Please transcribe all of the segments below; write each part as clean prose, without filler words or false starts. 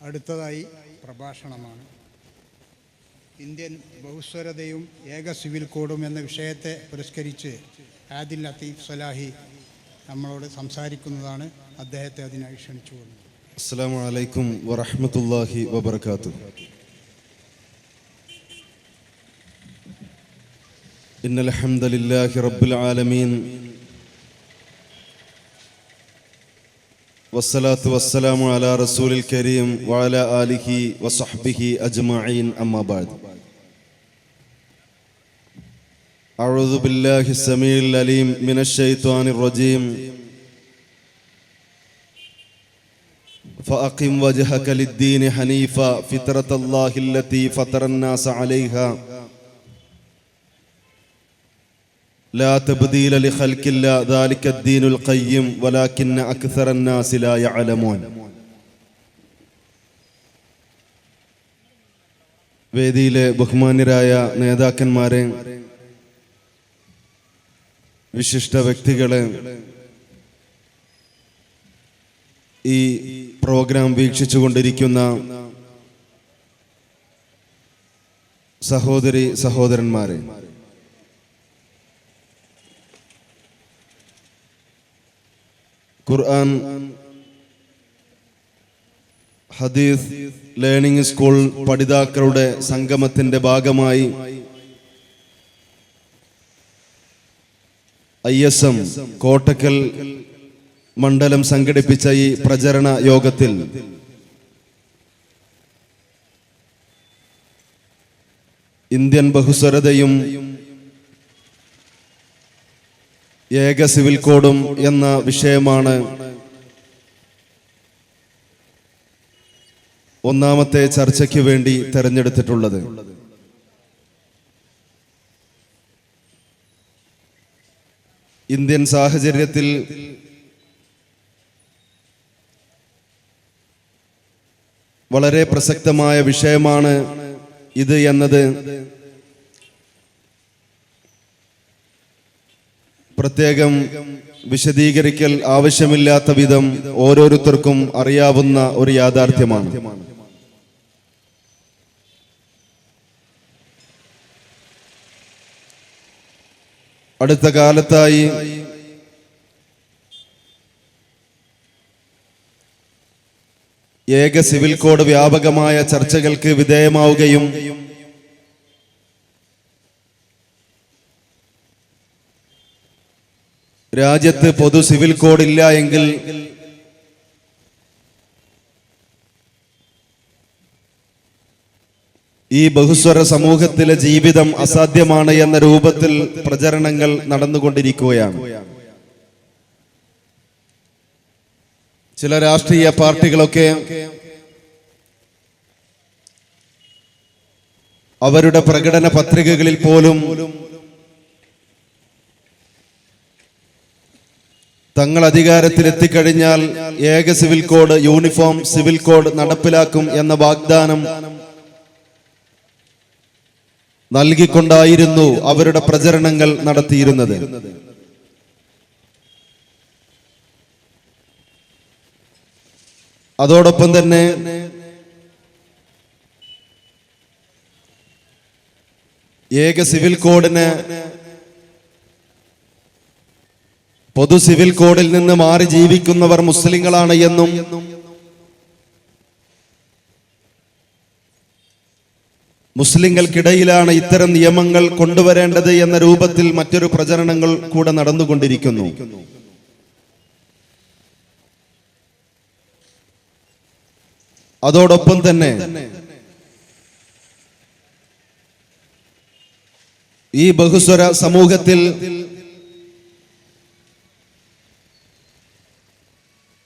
അടുത്തതായി പ്രഭാഷണമാണ്. ഇന്ത്യൻ ബഹുസ്വരതയും ഏക സിവിൽ കോഡും എന്ന വിഷയത്തെ പുരസ്കരിച്ച് ആദിൽ ലത്തീഫ് സലാഹി നമ്മളോട് സംസാരിക്കുന്നതാണ്. അദ്ദേഹത്തെ അതിനായി ക്ഷണിച്ചുകൊള്ളുന്നു. അസ്സലാമു അലൈക്കും വറഹ്മത്തുള്ളാഹി വബറകാതുഹു. ഇന്നൽ ഹംദലില്ലാഹി റബ്ബിൽ ആലമീൻ വസ്സലാത്തു വസ്സലാമു അലാ റസൂലിൽ കരീം വഅലാ ആലിഹി വസഹ്ബിഹി അജ്മഈൻ അമ്മാ ബഅദ്. അഊദു ബില്ലാഹി സമീഉൽ അലീം മിനശ് ശൈത്വാനിർ റജീം. فأقم وجهك للدين حنيفا فطرة الله التي فطر الناس عليها لا تبديل لخلق الله ذلك الدين القيم ولكن أكثر الناس لا يعلمون. വേദിയിലെ ബഹുമാന്യരായ നേതാക്കന്മാരെ, വിശിഷ്ട വ്യക്തികളെ, ഈ പ്രോഗ്രാം വീക്ഷിച്ചുകൊണ്ടിരിക്കുന്ന സഹോദരി സഹോദരന്മാരെ, ഖുർആൻ ഹദീസ് ലേണിംഗ് സ്കൂൾ പഠിതാക്കളുടെ സംഗമത്തിന്റെ ഭാഗമായി ISM കോട്ടക്കൽ മണ്ഡലം സംഘടിപ്പിച്ച ഈ പ്രചരണ യോഗത്തിൽ ഇന്ത്യൻ ബഹുസ്വരതയും ഏക സിവിൽ കോഡും എന്ന വിഷയമാണ് ഒന്നാമത്തെ ചർച്ചയ്ക്ക് വേണ്ടി തെരഞ്ഞെടുത്തിട്ടുള്ളത്. ഇന്ത്യൻ സാഹചര്യത്തിൽ വളരെ പ്രസക്തമായ വിഷയമാണ് ഇത് എന്നത് പ്രത്യേകം വിശദീകരിക്കൽ ആവശ്യമില്ലാത്ത വിധം ഓരോരുത്തർക്കും അറിയാവുന്ന ഒരു യാഥാർത്ഥ്യമാണ്. അടുത്ത കാലത്തായി ഏക സിവിൽ കോഡ് വ്യാപകമായ ചർച്ചകൾക്ക് വിധേയമാവുകയും രാജ്യത്ത് പൊതു സിവിൽ കോഡ് ഇല്ല എങ്കിൽ ഈ ബഹുസ്വര സമൂഹത്തിലെ ജീവിതം അസാധ്യമാണ് എന്ന രൂപത്തിൽ പ്രചരണങ്ങൾ നടന്നുകൊണ്ടിരിക്കുകയാണ്. ചില രാഷ്ട്രീയ പാർട്ടികളൊക്കെ അവരുടെ പ്രകടന പത്രികകളിൽ പോലും തങ്ങൾ അധികാരത്തിലെത്തിക്കഴിഞ്ഞാൽ ഏക civil code, uniform civil code നടപ്പിലാക്കും എന്ന വാഗ്ദാനം നൽകിക്കൊണ്ടായിരുന്നു അവരുടെ പ്രചരണങ്ങൾ നടത്തിയിരുന്നത്. അതോടൊപ്പം തന്നെ ഏക സിവിൽ കോഡിന് പൊതു സിവിൽ കോഡിൽ നിന്ന് മാറി ജീവിക്കുന്നവർ മുസ്ലിങ്ങളാണ് എന്നും മുസ്ലിങ്ങൾക്കിടയിലാണ് ഇത്തരം നിയമങ്ങൾ കൊണ്ടുവരേണ്ടത് എന്ന രൂപത്തിൽ മറ്റൊരു പ്രചരണങ്ങൾ കൂടെ നടന്നുകൊണ്ടിരിക്കുന്നു. അതോടൊപ്പം തന്നെ ഈ ബഹുസ്വര സമൂഹത്തിൽ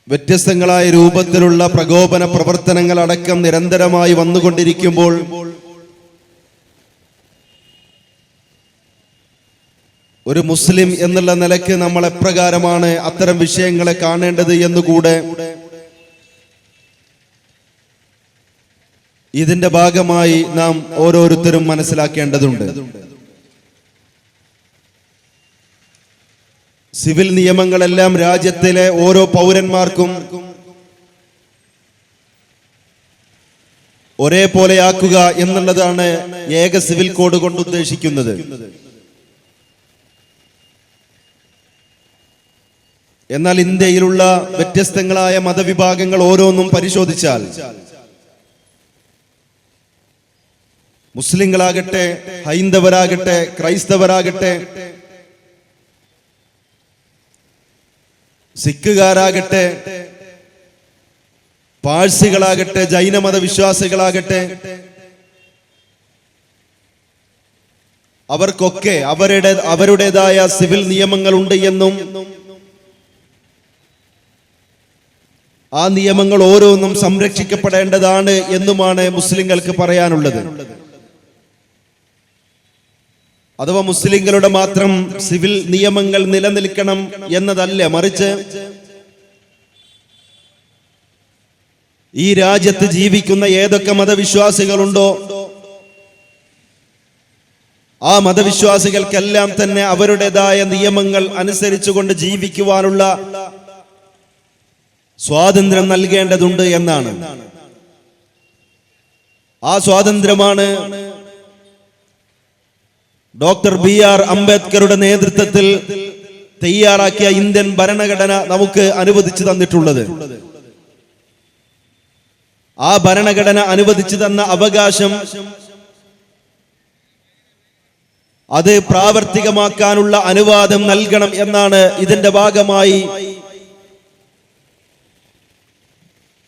വ്യത്യസ്തങ്ങളായ രൂപത്തിലുള്ള പ്രകോപന പ്രവർത്തനങ്ങൾ അടക്കം നിരന്തരമായി വന്നുകൊണ്ടിരിക്കുമ്പോൾ ഒരു മുസ്ലിം എന്നുള്ള നിലയ്ക്ക് നമ്മൾ എപ്രകാരമാണ് അത്തരം വിഷയങ്ങളെ കാണേണ്ടത് എന്നുകൂടെ ഇതിന്റെ ഭാഗമായി നാം ഓരോരുത്തരും മനസ്സിലാക്കേണ്ടതുണ്ട്. സിവിൽ നിയമങ്ങളെല്ലാം രാജ്യത്തിലെ ഓരോ പൗരന്മാർക്കും ഒരേപോലെയാക്കുക എന്നുള്ളതാണ് ഏക സിവിൽ കോഡ് കൊണ്ട് ഉദ്ദേശിക്കുന്നത്. എന്നാൽ ഇന്ത്യയിലുള്ള വ്യത്യസ്തങ്ങളായ മതവിഭാഗങ്ങൾ ഓരോന്നും പരിശോധിച്ചാൽ മുസ്ലിങ്ങളാകട്ടെ, ഹൈന്ദവരാകട്ടെ, ക്രൈസ്തവരാകട്ടെ, സിഖുകാരാകട്ടെ, പാഴ്സികളാകട്ടെ, ജൈനമത വിശ്വാസികളാകട്ടെ, അവർക്കൊക്കെ അവരുടേതായ സിവിൽ നിയമങ്ങളുണ്ട് എന്നും ആ നിയമങ്ങൾ ഓരോന്നും സംരക്ഷിക്കപ്പെടേണ്ടതാണ് എന്നുമാണ് മുസ്ലിങ്ങൾക്ക് പറയാനുള്ളത്. അഥവാ മുസ്ലിങ്ങളുടെ മാത്രം സിവിൽ നിയമങ്ങൾ നിലനിൽക്കണം എന്നതല്ല, മറിച്ച് ഈ രാജ്യത്ത് ജീവിക്കുന്ന ഏതൊക്കെ മതവിശ്വാസികളുണ്ടോ ആ മതവിശ്വാസികൾക്കെല്ലാം തന്നെ അവരുടേതായ നിയമങ്ങൾ അനുസരിച്ചുകൊണ്ട് ജീവിക്കുവാനുള്ള സ്വാതന്ത്ര്യം നൽകേണ്ടതുണ്ട് എന്നാണ്. ആ സ്വാതന്ത്ര്യമാണ് ഡോക്ടർ BR അംബേദ്കറുടെ നേതൃത്വത്തിൽ തയ്യാറാക്കിയ ഇന്ത്യൻ ഭരണഘടന നമുക്ക് അനുവദിച്ചു തന്നിട്ടുള്ളത്. ആ ഭരണഘടന അനുവദിച്ചു തന്ന അവകാശം അത് പ്രാവർത്തികമാക്കാനുള്ള അനുവാദം നൽകണം എന്നാണ് ഇതിന്റെ ഭാഗമായി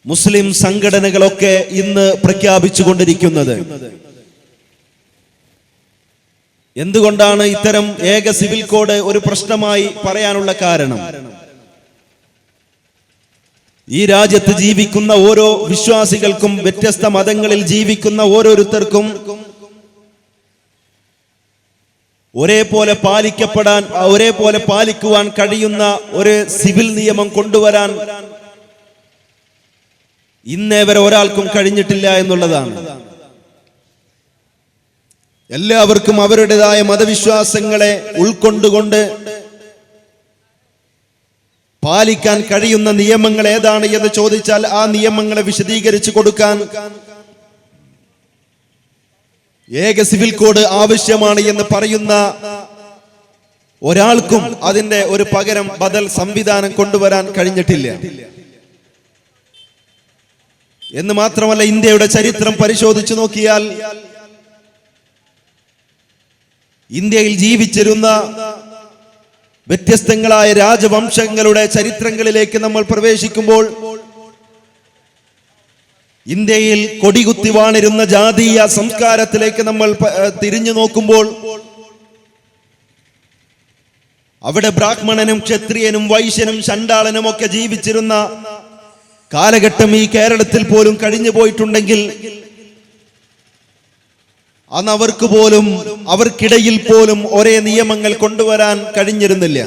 മുസ്ലിം സംഘടനകളൊക്കെ ഇന്ന് പ്രഖ്യാപിച്ചുകൊണ്ടിരിക്കുന്നത്. എന്തുകൊണ്ടാണ് ഇത്തരം ഏക സിവിൽ കോഡ് ഒരു പ്രശ്നമായി പറയാനുള്ള കാരണം? ഈ രാജ്യത്ത് ജീവിക്കുന്ന ഓരോ വിശ്വാസികൾക്കും, വ്യത്യസ്ത മതങ്ങളിൽ ജീവിക്കുന്ന ഓരോരുത്തർക്കും ഒരേപോലെ പാലിക്കുവാൻ കഴിയുന്ന ഒരു സിവിൽ നിയമം കൊണ്ടുവരാൻ ഇന്നേ വരെ ഒരാൾക്കും കഴിഞ്ഞിട്ടില്ല എന്നുള്ളതാണ്. എല്ലാവർക്കും അവരുടേതായ മതവിശ്വാസങ്ങളെ ഉൾക്കൊണ്ടുകൊണ്ട് പാലിക്കാൻ കഴിയുന്ന നിയമങ്ങൾ ഏതാണ് എന്ന് ചോദിച്ചാൽ ആ നിയമങ്ങളെ വിശദീകരിച്ചു കൊടുക്കാൻ ഏക സിവിൽ കോഡ് ആവശ്യമാണ് എന്ന് പറയുന്ന ഒരാൾക്കും അതിന്റെ ഒരു പകരം ബദൽ സംവിധാനം കൊണ്ടുവരാൻ കഴിഞ്ഞിട്ടില്ല എന്ന് മാത്രമല്ല, ഇന്ത്യയുടെ ചരിത്രം പരിശോധിച്ചു നോക്കിയാൽ ഇന്ത്യയിൽ ജീവിച്ചിരുന്ന വ്യത്യസ്തങ്ങളായ രാജവംശങ്ങളുടെ ചരിത്രങ്ങളിലേക്ക് നമ്മൾ പ്രവേശിക്കുമ്പോൾ ഇന്ത്യയിൽ കൊടികുത്തി വാണിരുന്ന ജാതീയ സംസ്കാരത്തിലേക്ക് നമ്മൾ തിരിഞ്ഞു നോക്കുമ്പോൾ അവിടെ ബ്രാഹ്മണനും ക്ഷത്രിയനും വൈശ്യനും ചണ്ടാളനും ഒക്കെ ജീവിച്ചിരുന്ന കാലഘട്ടം ഈ കേരളത്തിൽ പോലും കഴിഞ്ഞു പോയിട്ടുണ്ടെങ്കിൽ അന്ന് അവർക്കിടയിൽ പോലും ഒരേ നിയമങ്ങൾ കൊണ്ടുവരാൻ കഴിഞ്ഞിരുന്നില്ല.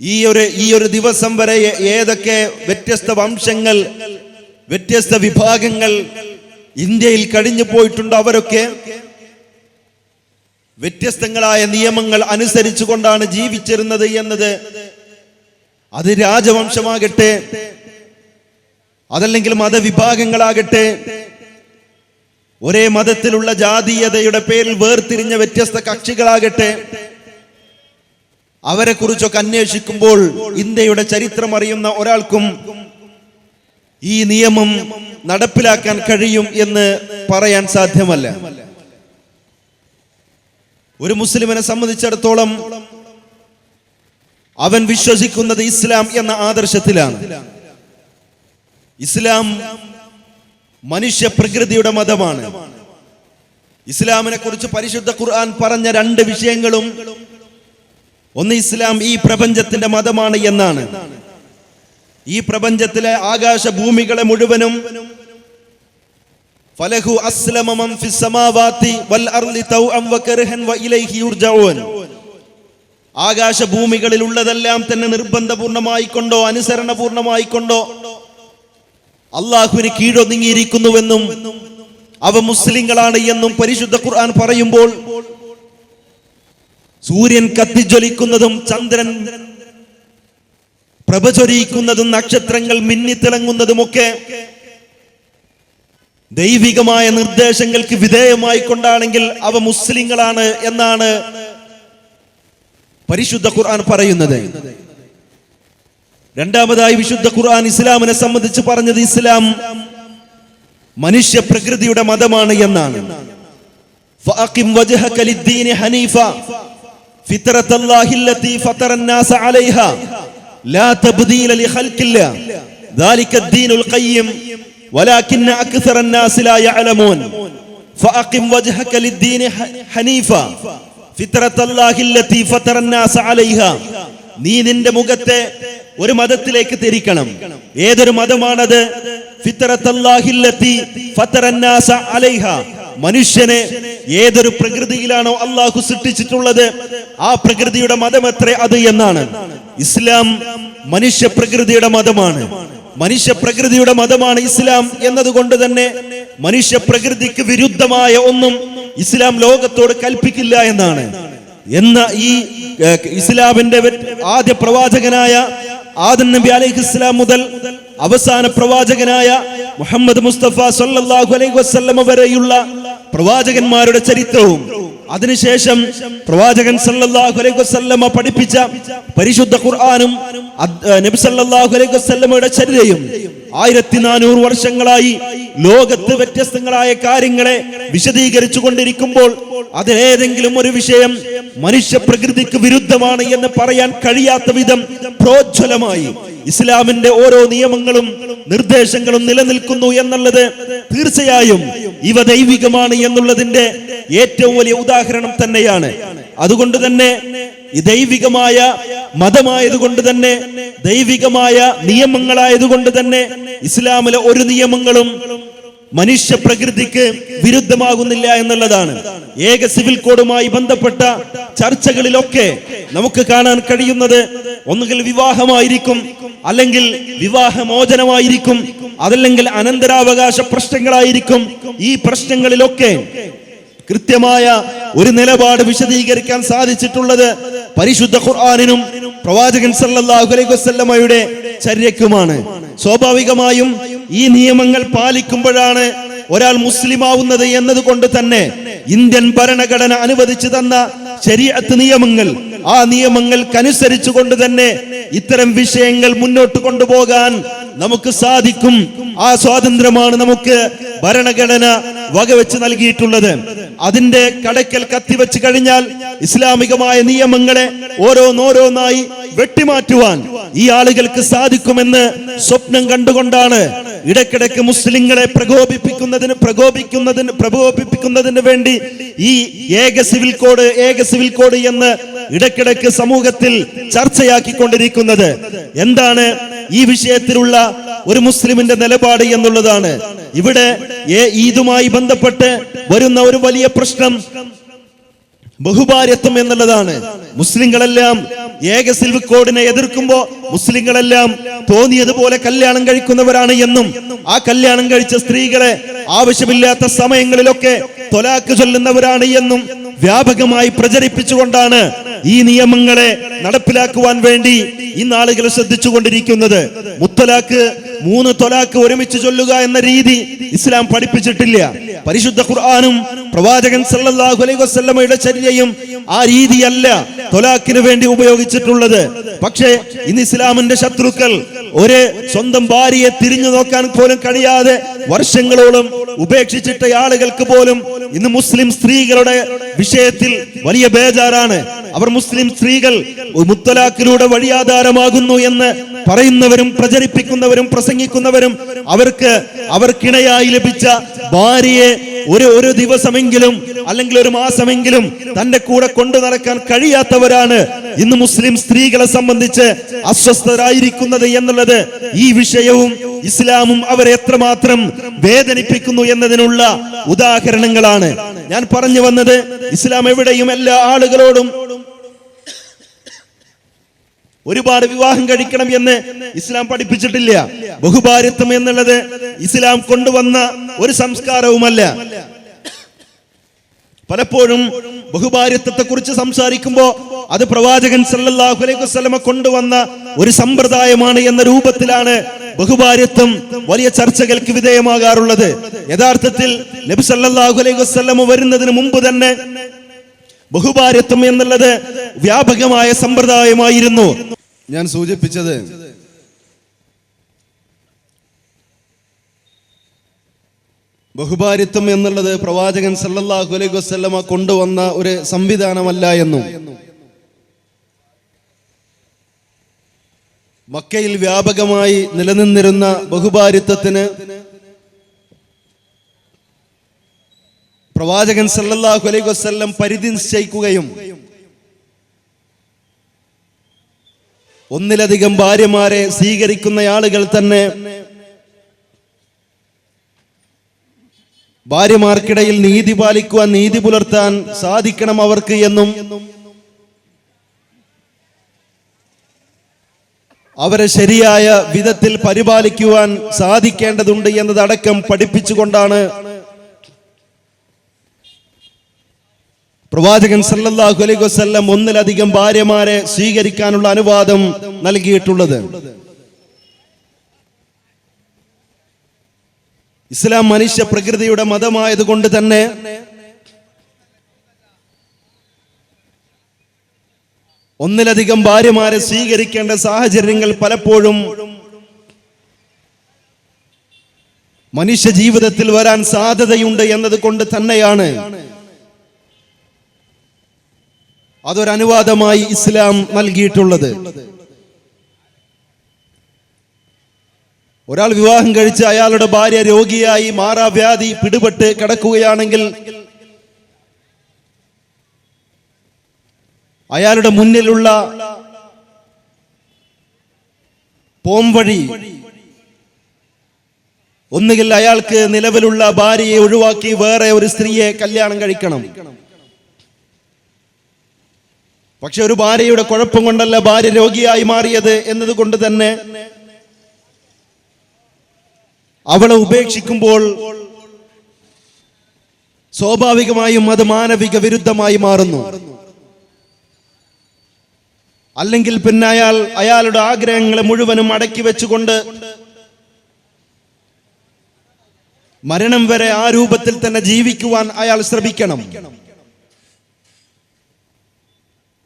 ഈ ഒരു ദിവസം വരെ ഏതൊക്കെ വ്യത്യസ്ത വംശങ്ങൾ, വ്യത്യസ്ത വിഭാഗങ്ങൾ ഇന്ത്യയിൽ കഴിഞ്ഞു പോയിട്ടുണ്ടോ അവരൊക്കെ വ്യത്യസ്തങ്ങളായ നിയമങ്ങൾ അനുസരിച്ചുകൊണ്ടാണ് ജീവിച്ചിരുന്നത് എന്നത് അത് രാജവംശമാകട്ടെ, അതല്ലെങ്കിൽ മതവിഭാഗങ്ങളാകട്ടെ, ഒരേ മതത്തിലുള്ള ജാതീയതയുടെ പേരിൽ വേർതിരിഞ്ഞ വ്യത്യസ്ത കക്ഷികളാകട്ടെ, അവരെ കുറിച്ചൊക്കെ അന്വേഷിക്കുമ്പോൾ ഇന്ത്യയുടെ ചരിത്രം അറിയുന്ന ഒരാൾക്കും ഈ നിയമം നടപ്പിലാക്കാൻ കഴിയും എന്ന് പറയാൻ സാധ്യമല്ല. ഒരു മുസ്ലിമിനെ സംബന്ധിച്ചിടത്തോളം അവൻ വിശ്വസിക്കുന്നത് ഇസ്ലാം എന്ന ആദർശത്തിലാണ്. ഇസ്ലാം മനുഷ്യ പ്രകൃതിയുടെ മതമാണ്. ഇസ്ലാമിനെ കുറിച്ച് പരിശുദ്ധ ഖുർആൻ പറഞ്ഞ രണ്ട് വിഷയങ്ങളും, ഒന്ന് ഇസ്ലാം ഈ പ്രപഞ്ചത്തിന്റെ മതമാണ് എന്നാണ്. ഈ പ്രപഞ്ചത്തിലെ ആകാശ ഭൂമികളെ മുഴുവനും ഫലഹു അസ്ലമ മൻ ഫിസ് സമാവാതി വൽ അർളി തൗഅൻ വകർഹൻ വഇലൈഹി യുർജഊൻ, ആകാശ ഭൂമികളിൽ ഉള്ളതെല്ലാം തന്നെ നിർബന്ധപൂർണമായിക്കൊണ്ടോ അനുസരണപൂർണമായിക്കൊണ്ടോ അള്ളാഹുവിന് കീഴൊതുങ്ങിയിരിക്കുന്നുവെന്നും അവ മുസ്ലിങ്ങളാണ് എന്നും പരിശുദ്ധ ഖുർആൻ പറയുമ്പോൾ സൂര്യൻ കത്തിജ്വലിക്കുന്നതും ചന്ദ്രൻ പ്രഭചൊരിയിക്കുന്നതും നക്ഷത്രങ്ങൾ മിന്നിത്തിളങ്ങുന്നതുമൊക്കെ ദൈവികമായ നിർദ്ദേശങ്ങൾക്ക് വിധേയമായി കൊണ്ടാണെങ്കിൽ അവ മുസ്ലിങ്ങളാണ് എന്നാണ് പരിശുദ്ധ ഖുർആൻ പറയുന്നത്. രണ്ടാമതായി വിശുദ്ധ ഖുർആൻ ഇസ്ലാമിനെ സംബന്ധിച്ച് പറഞ്ഞത് ഇസ്ലാം മനുഷ്യ പ്രകൃതിയുടെ മതമാണ് എന്നാണ്. ഫഅഖിം വജ്ഹക ലിദ്ദീനി ഹനീഫ ഫിത്രത്തല്ലാഹി അല്ലതി ഫതറന്നാസ അലൈഹാ ലാ തബ്ദീല ലിഖൽഖില്ലാഹ് ദാലിക അദ്ദീനുൽ ഖയ്യിം വലാകിന്ന അക്സറന്നാസി ലാ യഅലമൂൻ. ഫഅഖിം വജ്ഹക ലിദ്ദീനി ഹനീഫ ഫിത്രത്തല്ലാഹി അല്ലതി ഫതറന്നാസ അലൈഹാ. നീ നിന്റെ മുഖത്തെ ഒരു മതത്തിലേക്ക് തിരിക്കണം. ഏതൊരു മതമാണത്? ഫിത്രത്തല്ലാഹി അല്ലതി ഫതറന്നാസ അലൈഹാ. മനുഷ്യനെ ഏതൊരു പ്രകൃതിയിലാണോ അള്ളാഹു സൃഷ്ടിച്ചിട്ടുള്ളത് ആ പ്രകൃതിയുടെ മതം എത്ര അത് എന്നാണ്. ഇസ്ലാം മനുഷ്യ പ്രകൃതിയുടെ മതമാണ്. മനുഷ്യ പ്രകൃതിയുടെ മതമാണ് ഇസ്ലാം എന്നതുകൊണ്ട് തന്നെ മനുഷ്യ പ്രകൃതിക്ക് വിരുദ്ധമായ ഒന്നും ഇസ്ലാം ലോകത്തോട് കൽപ്പിക്കില്ല എന്നാണ്. എന്ന ഈ ഇസ്ലാമിന്റെ ആദ്യ പ്രവാചകനായ ആദം നബി അലൈഹിസ്സലാം മുതൽ അവസാന പ്രവാചകനായ മുഹമ്മദ് മുസ്തഫ സല്ലല്ലാഹു അലൈഹി വസല്ലം വരെയുള്ള പ്രവാചകന്മാരുടെ ചരിത്രവും അതിനുശേഷം പ്രവാചകൻ സല്ലല്ലാഹു അലൈഹി വസല്ലമ പഠിപ്പിച്ച പരിശുദ്ധ ഖുർആനും നബി സല്ലല്ലാഹു അലൈഹി വസല്ലമയുടെ ചരിത്രയും 1400 വർഷങ്ങളായി ലോകത്ത് വ്യത്യസ്തങ്ങളായ കാര്യങ്ങളെ വിശദീകരിച്ചു കൊണ്ടിരിക്കുമ്പോൾ അതിലേതെങ്കിലും ഒരു വിഷയം മനുഷ്യ പ്രകൃതിക്ക് വിരുദ്ധമാണ് എന്ന് പറയാൻ കഴിയാത്ത വിധം പ്രോജ്വലമായി ഇസ്ലാമിന്റെ ഓരോ നിയമങ്ങളും നിർദ്ദേശങ്ങളും നിലനിൽക്കുന്നു എന്നുള്ളത് തീർച്ചയായും ഇവ ദൈവികമാണ് എന്നുള്ളതിന്റെ ഏറ്റവും വലിയ ഉദാഹരണം തന്നെയാണ്. അതുകൊണ്ട് തന്നെ ഈ ദൈവികമായ മതമായതുകൊണ്ട് തന്നെ ദൈവികമായ നിയമങ്ങളായതുകൊണ്ട് തന്നെ ഇസ്ലാമിലെ ഒരു നിയമങ്ങളും മനുഷ്യ പ്രകൃതിക്ക് വിരുദ്ധമാകുന്നില്ല എന്നുള്ളതാണ്. ഏക സിവിൽ കോഡുമായി ബന്ധപ്പെട്ട ചർച്ചകളിലൊക്കെ നമുക്ക് കാണാൻ കഴിയുന്നത് ഒന്നുകിൽ വിവാഹമായിരിക്കും, അല്ലെങ്കിൽ വിവാഹമോചനമായിരിക്കും, അതല്ലെങ്കിൽ അനന്തരാവകാശ പ്രശ്നങ്ങളായിരിക്കും. ഈ പ്രശ്നങ്ങളിലൊക്കെ കൃത്യമായ ഒരു നിലപാട് വിശദീകരിക്കാൻ സാധിച്ചിട്ടുള്ളത് പരിശുദ്ധ ഖുർആനിനും പ്രവാചകൻ സല്ലല്ലാഹു അലൈഹി വസല്ലമയുടെ ചര്യക്കുമാണ്. സ്വാഭാവികമായും ഈ നിയമങ്ങൾ പാലിക്കുമ്പോഴാണ് ഒരാൾ മുസ്ലിം ആവുന്നത് എന്നതുകൊണ്ട് തന്നെ ഇന്ത്യൻ ഭരണഘടന അനുവദിച്ചു തന്ന ശരീഅത്ത് നിയമങ്ങൾ, ആ നിയമങ്ങൾക്കനുസരിച്ചു കൊണ്ട് തന്നെ ഇത്തരം വിഷയങ്ങൾ മുന്നോട്ട് കൊണ്ടുപോകാൻ നമുക്ക് സാധിക്കും. ആ സ്വാതന്ത്ര്യമാണ് നമുക്ക് ഭരണഘടന വകവെച്ച് നൽകിയിട്ടുള്ളത്. അതിന്റെ കടക്കൽ കത്തിവെച്ച് കഴിഞ്ഞാൽ ഇസ്ലാമികമായ നിയമങ്ങളെ ഓരോന്നോരോന്നായി വെട്ടിമാറ്റുവാൻ ഈ ആളുകൾക്ക് സാധിക്കുമെന്ന് സ്വപ്നം കണ്ടുകൊണ്ടാണ് ഇടയ്ക്കിടയ്ക്ക് മുസ്ലിങ്ങളെ പ്രകോപിപ്പിക്കുന്നതിന് വേണ്ടി ഈ ഏക സിവിൽ കോഡ് എന്ന് ഇടയ്ക്കിടയ്ക്ക് സമൂഹത്തിൽ ചർച്ചയാക്കിക്കൊണ്ടിരിക്കുന്നത്. എന്താണ് ഈ വിഷയത്തിലുള്ള ഒരു മുസ്ലിമിന്റെ നിലപാട് എന്നുള്ളതാണ്. ഇവിടെ ഈദുമായി ബന്ധപ്പെട്ട് വരുന്ന ഒരു വലിയ പ്രശ്നം ബഹുഭാര്യത്വം എന്നുള്ളതാണ്. മുസ്ലിങ്ങളെല്ലാം ഏക സിവിൽ കോഡിനെ എതിർക്കുമ്പോ മുസ്ലിങ്ങളെല്ലാം തോന്നിയതുപോലെ കല്യാണം കഴിക്കുന്നവരാണ് എന്നും ആ കല്യാണം കഴിച്ച സ്ത്രീകളെ ആവശ്യമില്ലാത്ത സമയങ്ങളിലൊക്കെ ത്വലാഖ് ചൊല്ലുന്നവരാണ് എന്നും വ്യാപകമായി പ്രചരിപ്പിച്ചുകൊണ്ടാണ് ഈ നിയമങ്ങളെ നടപ്പിലാക്കുവാൻ വേണ്ടി ഇന്ന് ആളുകൾ ശ്രദ്ധിച്ചുകൊണ്ടിരിക്കുന്നത്. മുത്തലാഖ് 3 ത്വലാഖ് ഒരുമിച്ച് ചൊല്ലുക എന്ന രീതി ഇസ്ലാം പഠിപ്പിച്ചിട്ടില്ല. പരിശുദ്ധ ഖുർആനും പ്രവാചകൻ സല്ലല്ലാഹു അലൈഹി വസല്ലമയുടെ ചര്യയും ആ രീതിയല്ല ത്വലാഖിന് വേണ്ടി ഉപയോഗിച്ചിട്ടുള്ളത്. പക്ഷേ ഇന്ന് ഇസ്ലാമിന്റെ ശത്രുക്കൾ ഒരു സ്വന്തം ഭാര്യയെ തിരിഞ്ഞു നോക്കാൻ പോലും കഴിയാതെ വർഷങ്ങളോളം ഉപേക്ഷിച്ചിട്ട ആളുകൾക്ക് പോലും ഇന്ന് മുസ്ലിം സ്ത്രീകളുടെ വിഷയത്തിൽ വലിയ ബേജാറാണ്. അവർ മുസ്ലിം സ്ത്രീകൾ മുത്തലാഖിലൂടെ വഴിയാധാരമാകുന്നു എന്ന് പറയുന്നവരും പ്രചരിപ്പിക്കുന്നവരും പ്രസംഗിക്കുന്നവരും അവർക്കിണയായി ലഭിച്ച ഭാര്യയെ ഒരു ദിവസമെങ്കിലും അല്ലെങ്കിൽ ഒരു മാസമെങ്കിലും തന്റെ കൂടെ കൊണ്ടു നടക്കാൻ കഴിയാത്തവരാണ് ഇന്ന് മുസ്ലിം സ്ത്രീകളെ സംബന്ധിച്ച് അസ്വസ്ഥരായിരിക്കുന്നത് എന്നുള്ളത് ഈ വിഷയവും ഇസ്ലാമും അവരെ എത്രമാത്രം വേദനിപ്പിക്കുന്നു എന്നതിനുള്ള ഉദാഹരണങ്ങളാണ്. ഞാൻ പറഞ്ഞു വന്നത്, ഇസ്ലാം എവിടെയും എല്ലാ ആളുകളോടും ഒരുപാട് വിവാഹം കഴിക്കണം എന്ന് ഇസ്ലാം പഠിപ്പിച്ചിട്ടില്ല. ബഹുഭാര്യത്വം എന്നുള്ളത് ഇസ്ലാം കൊണ്ടുവന്ന ഒരു സംസ്കാരവുമല്ല. പലപ്പോഴും ബഹുഭാര്യത്വത്തെ കുറിച്ച് സംസാരിക്കുമ്പോൾ അത് പ്രവാചകൻ സല്ലല്ലാഹു അലൈഹി വസല്ലമ കൊണ്ടുവന്ന ഒരു സമ്പ്രദായമാണ് എന്ന രൂപത്തിലാണ് ബഹുഭാര്യത്വം വലിയ ചർച്ചകൾക്ക് വിധേയമാകാറുള്ളത്. യഥാർത്ഥത്തിൽ നബി സല്ലല്ലാഹു അലൈഹി വസല്ലമ വരുന്നതിന് മുമ്പ് തന്നെ ബഹുഭാര്യത്വം എന്നുള്ളത് വ്യാപകമായ സമ്പ്രദായമായിരുന്നു. ഞാൻ സൂചിപ്പിച്ചത് ബഹുഭാര്യത്വം എന്നുള്ളത് പ്രവാചകൻ സല്ലല്ലാഹു അലൈഹി വസല്ലമ കൊണ്ടുവന്ന ഒരു സംവിധാനമല്ല എന്നും മക്കയിൽ വ്യാപകമായി നിലനിന്നിരുന്ന ബഹുഭാര്യത്വത്തിന് പ്രവാചകൻ സല്ലല്ലാഹു അലൈഹി വസല്ലം പരിധി നിശ്ചയിക്കുകയും ഒന്നിലധികം ഭാര്യമാരെ സ്വീകരിക്കുന്ന ആളുകൾ തന്നെ ഭാര്യമാർക്കിടയിൽ നീതി പാലിക്കുവാൻ, നീതി പുലർത്താൻ സാധിക്കണം അവർക്ക് എന്നും അവരെ ശരിയായ വിധത്തിൽ പരിപാലിക്കുവാൻ സാധിക്കേണ്ടതുണ്ട് എന്നതടക്കം പഠിപ്പിച്ചുകൊണ്ടാണ് പ്രവാചകൻ സല്ലല്ലാഹു അലൈഹി വസല്ലം ഒന്നിലധികം ഭാര്യമാരെ സ്വീകരിക്കാനുള്ള അനുവാദം നൽകിയിട്ടുള്ളത്. ഇസ്ലാം മനുഷ്യ പ്രകൃതിയുടെ മതമായതുകൊണ്ട് തന്നെ ഒന്നിലധികം ഭാര്യമാരെ സ്വീകരിക്കേണ്ട സാഹചര്യങ്ങൾ പലപ്പോഴും മനുഷ്യ ജീവിതത്തിൽ വരാൻ സാധ്യതയുണ്ട് എന്നതുകൊണ്ട് തന്നെയാണ് അതൊരനുവാദമായി ഇസ്ലാം നൽകിയിട്ടുള്ളത്. ഒരാൾ വിവാഹം കഴിച്ച് അയാളുടെ ഭാര്യ രോഗിയായി മാറാവ്യാധി പിടിപെട്ട് കിടക്കുകയാണെങ്കിൽ അയാളുടെ മുന്നിലുള്ള പോംവഴി ഒന്നുകിൽ അയാൾക്ക് നിലവിലുള്ള ഭാര്യയെ ഒഴിവാക്കി വേറെ ഒരു സ്ത്രീയെ കല്യാണം കഴിക്കണം. പക്ഷെ ഒരു ഭാര്യയുടെ കുഴപ്പം കൊണ്ടല്ല ഭാര്യ രോഗിയായി മാറിയത് എന്നതുകൊണ്ട് തന്നെ അവളെ ഉപേക്ഷിക്കുമ്പോൾ സ്വാഭാവികമായും അത് മാനവിക വിരുദ്ധമായി മാറുന്നു. അല്ലെങ്കിൽ പിന്നെ അയാളുടെ ആഗ്രഹങ്ങളെ മുഴുവനും അടക്കി വെച്ചുകൊണ്ട് മരണം വരെ ആ രൂപത്തിൽ തന്നെ ജീവിക്കുവാൻ അയാൾ ശ്രമിക്കണം.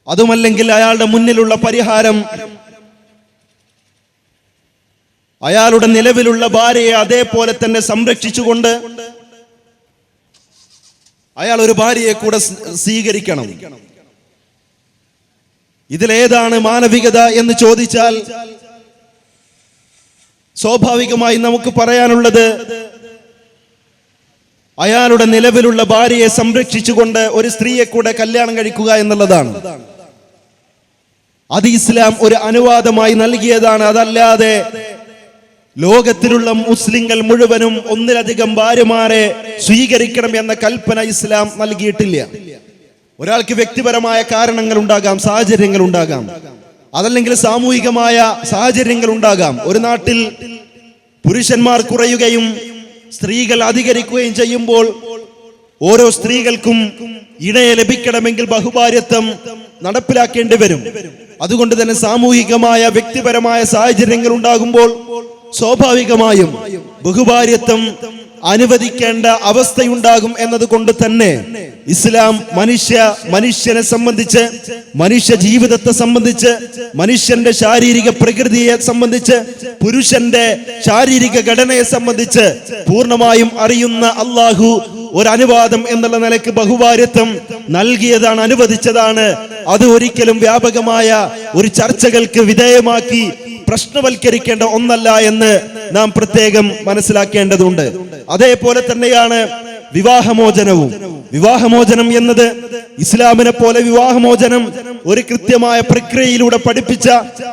അതുമല്ലെങ്കിൽ അയാളുടെ മുന്നിലുള്ള പരിഹാരം അയാളുടെ നിലവിലുള്ള ഭാര്യയെ അതേപോലെ തന്നെ സംരക്ഷിച്ചുകൊണ്ട് അയാൾ ഒരു ഭാര്യയെ കൂടെ സ്വീകരിക്കണം. ഇതിലേതാണ് മാനവികത എന്ന് ചോദിച്ചാൽ സ്വാഭാവികമായി നമുക്ക് പറയാനുള്ളത് അയാളുടെ നിലവിലുള്ള ഭാര്യയെ സംരക്ഷിച്ചുകൊണ്ട് ഒരു സ്ത്രീയെ കൂടെ കല്യാണം കഴിക്കുക എന്നുള്ളതാണ്. അത് ഇസ്ലാം ഒരു അനുവാദമായി നൽകിയതാണ്. അതല്ലാതെ ലോകത്തിലുള്ള മുസ്ലിങ്ങൾ മുഴുവനും ഒന്നിലധികം ഭാര്യമാരെ സ്വീകരിക്കണം എന്ന കൽപ്പന ഇസ്ലാം നൽകിയിട്ടില്ല. ഒരാൾക്ക് വ്യക്തിപരമായ കാരണങ്ങൾ ഉണ്ടാകാം, സാഹചര്യങ്ങൾ ഉണ്ടാകാം, അതല്ലെങ്കിൽ സാമൂഹികമായ സാഹചര്യങ്ങൾ ഉണ്ടാകാം. ഒരു നാട്ടിൽ പുരുഷന്മാർ കുറയുകയും സ്ത്രീകൾ അധികരിക്കുകയും ചെയ്യുമ്പോൾ ഓരോ സ്ത്രീകൾക്കും ഇണയെ ലഭിക്കണമെങ്കിൽ ബഹുഭാര്യത്വം നടപ്പിലാക്കേണ്ടി വരും. അതുകൊണ്ട് തന്നെ സാമൂഹികമായ വ്യക്തിപരമായ സാഹചര്യങ്ങൾ ഉണ്ടാകുമ്പോൾ സ്വാഭാവികമായും ബഹുഭാര്യത്വം അനുവദിക്കേണ്ട അവസ്ഥയുണ്ടാകും എന്നതുകൊണ്ട് തന്നെ ഇസ്ലാം മനുഷ്യനെ സംബന്ധിച്ച്, മനുഷ്യ ജീവിതത്തെ സംബന്ധിച്ച്, മനുഷ്യന്റെ ശാരീരിക പ്രകൃതിയെ സംബന്ധിച്ച്, പുരുഷന്റെ ശാരീരിക ഘടനയെ സംബന്ധിച്ച് പൂർണ്ണമായും അറിയുന്ന അള്ളാഹു ഒരു അനുവാദം എന്നുള്ള നിലയ്ക്ക് ബഹുഭാര്യത്വം നൽകിയതാണ്, അനുവദിച്ചതാണ്. അത് ഒരിക്കലും വ്യാപകമായ ഒരു ചർച്ചകൾക്ക് വിധേയമാക്കി പ്രശ്നവൽക്കരിക്കേണ്ട ഒന്നല്ല എന്ന് നാം പ്രത്യേകം മനസ്സിലാക്കേണ്ടതുണ്ട്. അതേപോലെ തന്നെയാണ് വിവാഹമോചനവും. വിവാഹമോചനം എന്നത് ഇസ്ലാമിനെ പോലെ വിവാഹമോചനം ഒരു കൃത്യമായ പ്രക്രിയയിലൂടെ പഠിപ്പിച്ച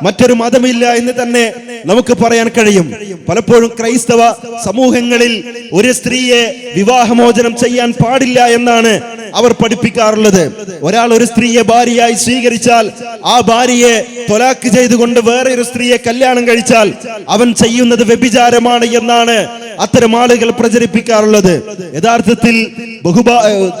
മറ്റൊരു മതമില്ല എന്ന് തന്നെ നമുക്ക് പറയാൻ കഴിയും. പലപ്പോഴും ക്രൈസ്തവ സമൂഹങ്ങളിൽ ഒരു സ്ത്രീയെ വിവാഹമോചനം ചെയ്യാൻ പാടില്ല എന്നാണ് അവർ പഠിപ്പിക്കാറുള്ളത്. ഒരാൾ ഒരു സ്ത്രീയെ ഭാര്യയായി സ്വീകരിച്ചാൽ ആ ഭാര്യയെ തൊലാക്ക് ചെയ്തുകൊണ്ട് വേറെ ഒരു സ്ത്രീയെ കല്യാണം കഴിച്ചാൽ അവൻ ചെയ്യുന്നത് വ്യഭിചാരമാണ് എന്നാണ് അത്തരം ആളുകൾ പ്രചരിപ്പിക്കാറുള്ളത്. യഥാർത്ഥത്തിൽ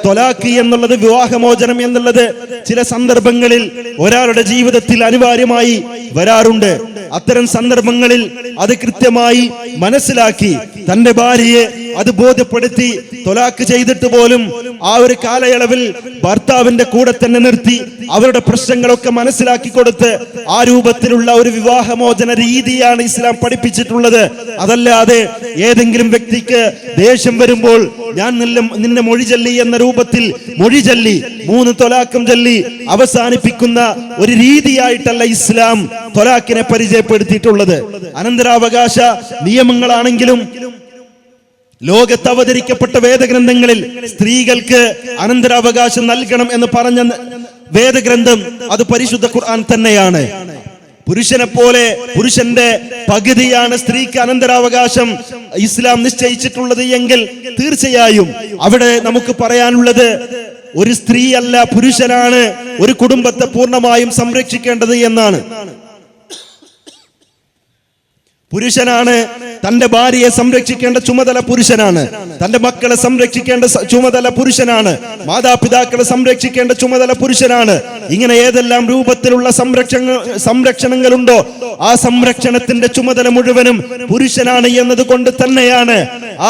തൊലാഖ് എന്നുള്ളത്, വിവാഹമോചനം എന്നുള്ളത് ചില സന്ദർഭങ്ങളിൽ ഒരാളുടെ ജീവിതത്തിൽ അനിവാര്യമായി വരാറുണ്ട്. അത്തരം സന്ദർഭങ്ങളിൽ അത് കൃത്യമായി മനസ്സിലാക്കി തന്റെ ഭാര്യയെ അത് ബോധ്യപ്പെടുത്തി തൊലാഖ് ചെയ്തിട്ട് പോലും ആ ഒരു കാലയളവിൽ ഭർത്താവിന്റെ കൂടെ തന്നെ നിർത്തി അവരുടെ പ്രശ്നങ്ങളൊക്കെ മനസ്സിലാക്കി കൊടുത്ത് ആ രൂപത്തിലുള്ള ഒരു വിവാഹമോചന രീതിയാണ് ഇസ്ലാം പഠിപ്പിച്ചിട്ടുള്ളത്. അതല്ലാതെ ഏതെങ്കിലും വ്യക്തിക്ക് ദേഷ്യം വരുമ്പോൾ ഞാൻ നിന്നെ മൊഴി ചൊല്ലി എന്ന രൂപത്തിൽ മൊഴി ചൊല്ലി 3 തൊലാഖും ചൊല്ലി അവസാനിപ്പിക്കുന്ന ഒരു രീതിയായിട്ടല്ല ഇസ്ലാം തൊലാഖിനെ പരിചയപ്പെടുത്തിയിട്ടുള്ളത്. അനന്തരാവകാശ നിയമങ്ങളാണെങ്കിലും ലോകത്ത് അവതരിക്കപ്പെട്ട വേദഗ്രന്ഥങ്ങളിൽ സ്ത്രീകൾക്ക് അനന്തരാവകാശം നൽകണം എന്ന് പറഞ്ഞ വേദഗ്രന്ഥം അത് പരിശുദ്ധ ഖുർആൻ തന്നെയാണ്. പുരുഷനെ പോലെ പുരുഷന്റെ പകുതിയാണ് സ്ത്രീക്ക് അനന്തരാവകാശം ഇസ്ലാം നിശ്ചയിച്ചിട്ടുള്ളത് എങ്കിൽ തീർച്ചയായും അവിടെ നമുക്ക് പറയാനുള്ളത് ഒരു സ്ത്രീ അല്ല, പുരുഷനാണ് ഒരു കുടുംബത്തെ പൂർണ്ണമായും സംരക്ഷിക്കേണ്ടത് എന്നാണ്. പുരുഷനാണ് തന്റെ ഭാര്യയെ സംരക്ഷിക്കേണ്ട ചുമതല പുരുഷനാണ്, തന്റെ മക്കളെ സംരക്ഷിക്കേണ്ട ചുമതല പുരുഷനാണ്, മാതാപിതാക്കളെ സംരക്ഷിക്കേണ്ട ചുമതല പുരുഷനാണ്. ഇങ്ങനെ ഏതെല്ലാം രൂപത്തിലുള്ള സംരക്ഷണങ്ങളുണ്ടോ ആ സംരക്ഷണത്തിന്റെ ചുമതല മുഴുവനും പുരുഷനാണ് എന്നത് കൊണ്ട് തന്നെയാണ്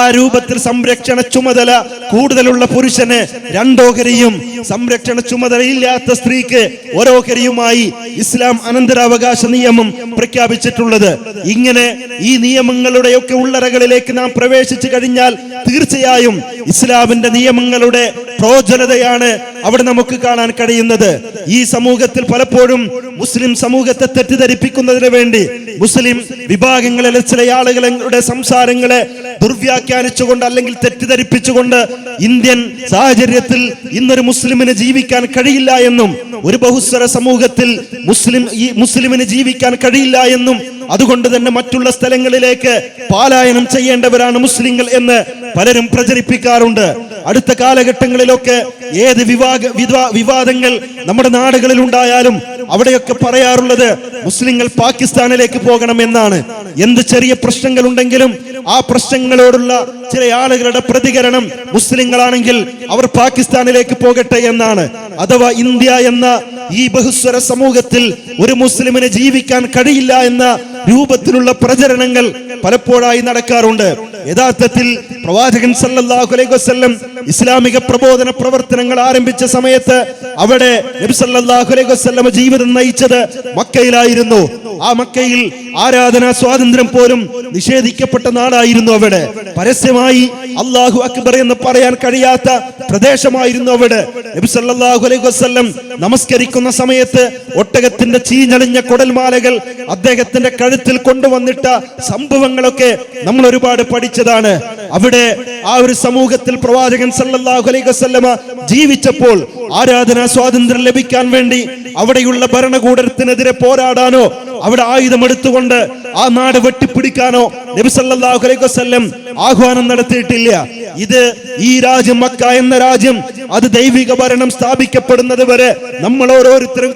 ആ രൂപത്തിൽ സംരക്ഷണ ചുമതല കൂടുതലുള്ള പുരുഷന് 2 ഓഹരിയും സംരക്ഷണ ചുമതലയില്ലാത്ത സ്ത്രീക്ക് 1 ഓഹരിയുമായി ഇസ്ലാം അനന്തരാവകാശ നിയമം പ്രഖ്യാപിച്ചിട്ടുള്ളത്. ഇങ്ങനെ ഈ നിയമങ്ങളുടെയൊക്കെ ഉള്ളറകളിലേക്ക് നാം പ്രവേശിച്ചു കഴിഞ്ഞാൽ തീർച്ചയായും ഇസ്ലാമിന്റെ നിയമങ്ങളുടെ പ്രോജ്വലതയാണ് അവിടെ നമുക്ക് കാണാൻ കഴിയുന്നത്. ഈ സമൂഹത്തിൽ പലപ്പോഴും മുസ്ലിം സമൂഹത്തെ തെറ്റിദ്ധരിപ്പിക്കുന്നതിന് വേണ്ടി മുസ്ലിം വിഭാഗങ്ങളിലെ ചില ആളുകളുടെ സംസാരങ്ങളെ ദുർവ്യാഖ്യാനിച്ചുകൊണ്ട് അല്ലെങ്കിൽ തെറ്റിദ്ധരിപ്പിച്ചുകൊണ്ട് ഇന്ത്യൻ സാഹചര്യത്തിൽ ഇന്നൊരു മുസ്ലിമിന് ജീവിക്കാൻ കഴിയില്ല എന്നും ഒരു ബഹുസ്വര സമൂഹത്തിൽ മുസ്ലിമിന് ജീവിക്കാൻ കഴിയില്ല എന്നും അതുകൊണ്ട് തന്നെ മറ്റുള്ള സ്ഥലങ്ങളിലേക്ക് പലായനം ചെയ്യേണ്ടവരാണ് മുസ്ലിങ്ങൾ എന്ന് പലരും പ്രചരിപ്പിക്കാറുണ്ട്. അടുത്ത കാലഘട്ടങ്ങളിലൊക്കെ ഏത് വിവാദങ്ങൾ നമ്മുടെ നാടുകളിൽ ഉണ്ടായാലും അവിടെയൊക്കെ പറയാറുള്ളത് മുസ്ലിങ്ങൾ പാകിസ്ഥാനിലേക്ക് പോകണമെന്നാണ്. എന്ത് ചെറിയ പ്രശ്നങ്ങൾ ഉണ്ടെങ്കിലും ആ പ്രശ്നങ്ങളോടുള്ള ചില ആളുകളുടെ പ്രതികരണം മുസ്ലിങ്ങളാണെങ്കിൽ അവർ പാകിസ്ഥാനിലേക്ക് പോകട്ടെ എന്നാണ്. അഥവാ ഇന്ത്യ എന്ന ഈ ബഹുസ്വര സമൂഹത്തിൽ ഒരു മുസ്ലിമിന് ജീവിക്കാൻ കഴിയില്ല എന്ന രൂപത്തിലുള്ള പ്രചരണങ്ങൾ പലപ്പോഴായി നടക്കാറുണ്ട്. യഥാർത്ഥത്തിൽ പ്രവാചകൻ സല്ലല്ലാഹു അലൈഹി വസല്ലം ഇസ്ലാമിക പ്രബോധന പ്രവർത്തനങ്ങൾ ആരംഭിച്ച സമയത്ത് അവിടെ നബി സല്ലല്ലാഹു അലൈഹി വസല്ലം ജീവിതം നയിച്ചത് മക്കയിലായിരുന്നു. ആ മക്കയിൽ ആരാധനാ സ്വാതന്ത്ര്യം പോലും നിഷേധിക്കപ്പെട്ട നാടായിരുന്നു. അവിടെ പരസ്യമായി അല്ലാഹു അക്ബർ എന്ന് പറയാൻ കഴിയാത്ത പ്രദേശമായിരുന്നു അവിടെ. നബി സല്ലല്ലാഹു അലൈഹി വസല്ലം നമസ്കരിക്കുന്ന സമയത്ത് ഒട്ടകത്തിന്റെ ചീഞ്ഞളിഞ്ഞ കുടൽമാലകൾ അദ്ദേഹത്തിന്റെ കഴുത്തിൽ കൊണ്ടുവന്നിട്ട സംഭവങ്ങളൊക്കെ നമ്മൾ ഒരുപാട് പഠിച്ചതാണ്. അവിടെ ആ ഒരു സമൂഹത്തിൽ പ്രവാചകൻ സല്ലല്ലാഹു അലൈഹി വസല്ലമ ജീവിച്ചപ്പോൾ ആരാധനാ സ്വാതന്ത്ര്യം ലഭിക്കാൻ വേണ്ടി അവിടെയുള്ള ഭരണകൂടത്തിനെതിരെ പോരാടാനോ അവിടെ ആയുധമെടുത്തുകൊണ്ട് ആ നാട് വെട്ടിപ്പിടിക്കാനോ നബി സല്ലല്ലാഹു അലൈഹി വസല്ലം ആഹ്വാനം നടത്തിയിട്ടില്ല. ഇത് ഈ രാജ്യം മക്ക എന്ന രാജ്യം അത് ദൈവിക ഭരണം സ്ഥാപിക്കപ്പെടുന്നത് വരെ നമ്മൾ ഓരോരുത്തരും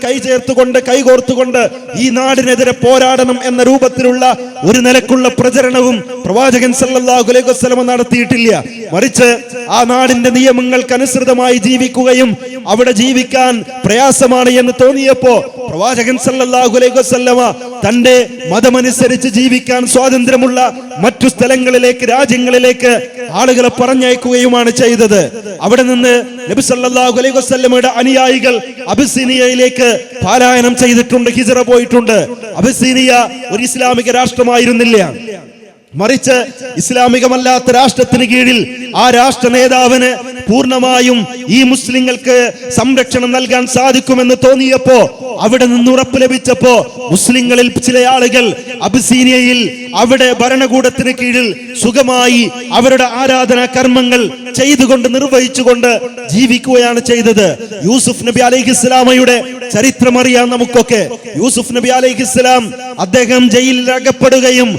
കൈകോർത്തുകൊണ്ട് ഈ നാടിനെതിരെ പോരാടണം എന്ന രൂപത്തിലുള്ള ഒരു നിലക്കുള്ള പ്രചരണവും പ്രവാചകൻ സല്ലല്ലാഹു അലൈഹി വസല്ലം നടത്തിയിട്ടില്ല. മറിച്ച് ആ നാടിന്റെ നിയമങ്ങൾക്കനുസൃതമായി ജീവിക്കുകയും അവിടെ ജീവിക്കാൻ പ്രയാസമാണ് എന്ന് തോന്നിയപ്പോ പ്രവാചകൻ സല്ലല്ലാഹു അലൈഹി വസല്ലമ തന്റെ മതമനുസരിച്ച് ജീവിക്കാൻ സ്വാതന്ത്ര്യമുള്ള മറ്റു സ്ഥലങ്ങളിലേക്ക്, രാജ്യങ്ങളിലേക്ക് ആളുകളെ പറഞ്ഞയക്കുകയുമാണ് ചെയ്തത്. അവിടെ നിന്ന് നബി സല്ലല്ലാഹു അലൈഹി വസല്ലമയുടെ അനുയായികൾ അബിസീനിയയിലേക്ക് പലായനം ചെയ്തിട്ടുണ്ട്, ഹിജ്റ പോയിട്ടുണ്ട്. അബിസീനിയ ഒരു ഇസ്ലാമിക രാഷ്ട്രമായിരുന്നില്ല. മറിച്ച് ഇസ്ലാമികമല്ലാത്ത രാഷ്ട്രത്തിന് കീഴിൽ ആ രാഷ്ട്ര നേതാവിന് പൂർണ്ണമായും ഈ മുസ്ലിങ്ങൾക്ക് സംരക്ഷണം നൽകാൻ സാധിക്കുമെന്ന് തോന്നിയപ്പോ, അവിടെ നിന്ന് ഉറപ്പ് ലഭിച്ചപ്പോ മുസ്ലിങ്ങളിൽ ചില ആളുകൾ അബിസീനിയയിൽ അവിടെ ഭരണകൂടത്തിന് കീഴിൽ സുഖമായി അവരുടെ ആരാധനാ കർമ്മങ്ങൾ ചെയ്തുകൊണ്ട് നിർവഹിച്ചുകൊണ്ട് ജീവിക്കുകയാണ് ചെയ്തത്. യൂസുഫ് നബി അലൈഹിസ്സലാമയുടെ ചരിത്രമറിയാം നമുക്കൊക്കെ. യൂസുഫ് നബി അലൈഹിസ്സലാം അദ്ദേഹം ജയിലിൽ അകപ്പെടുകയും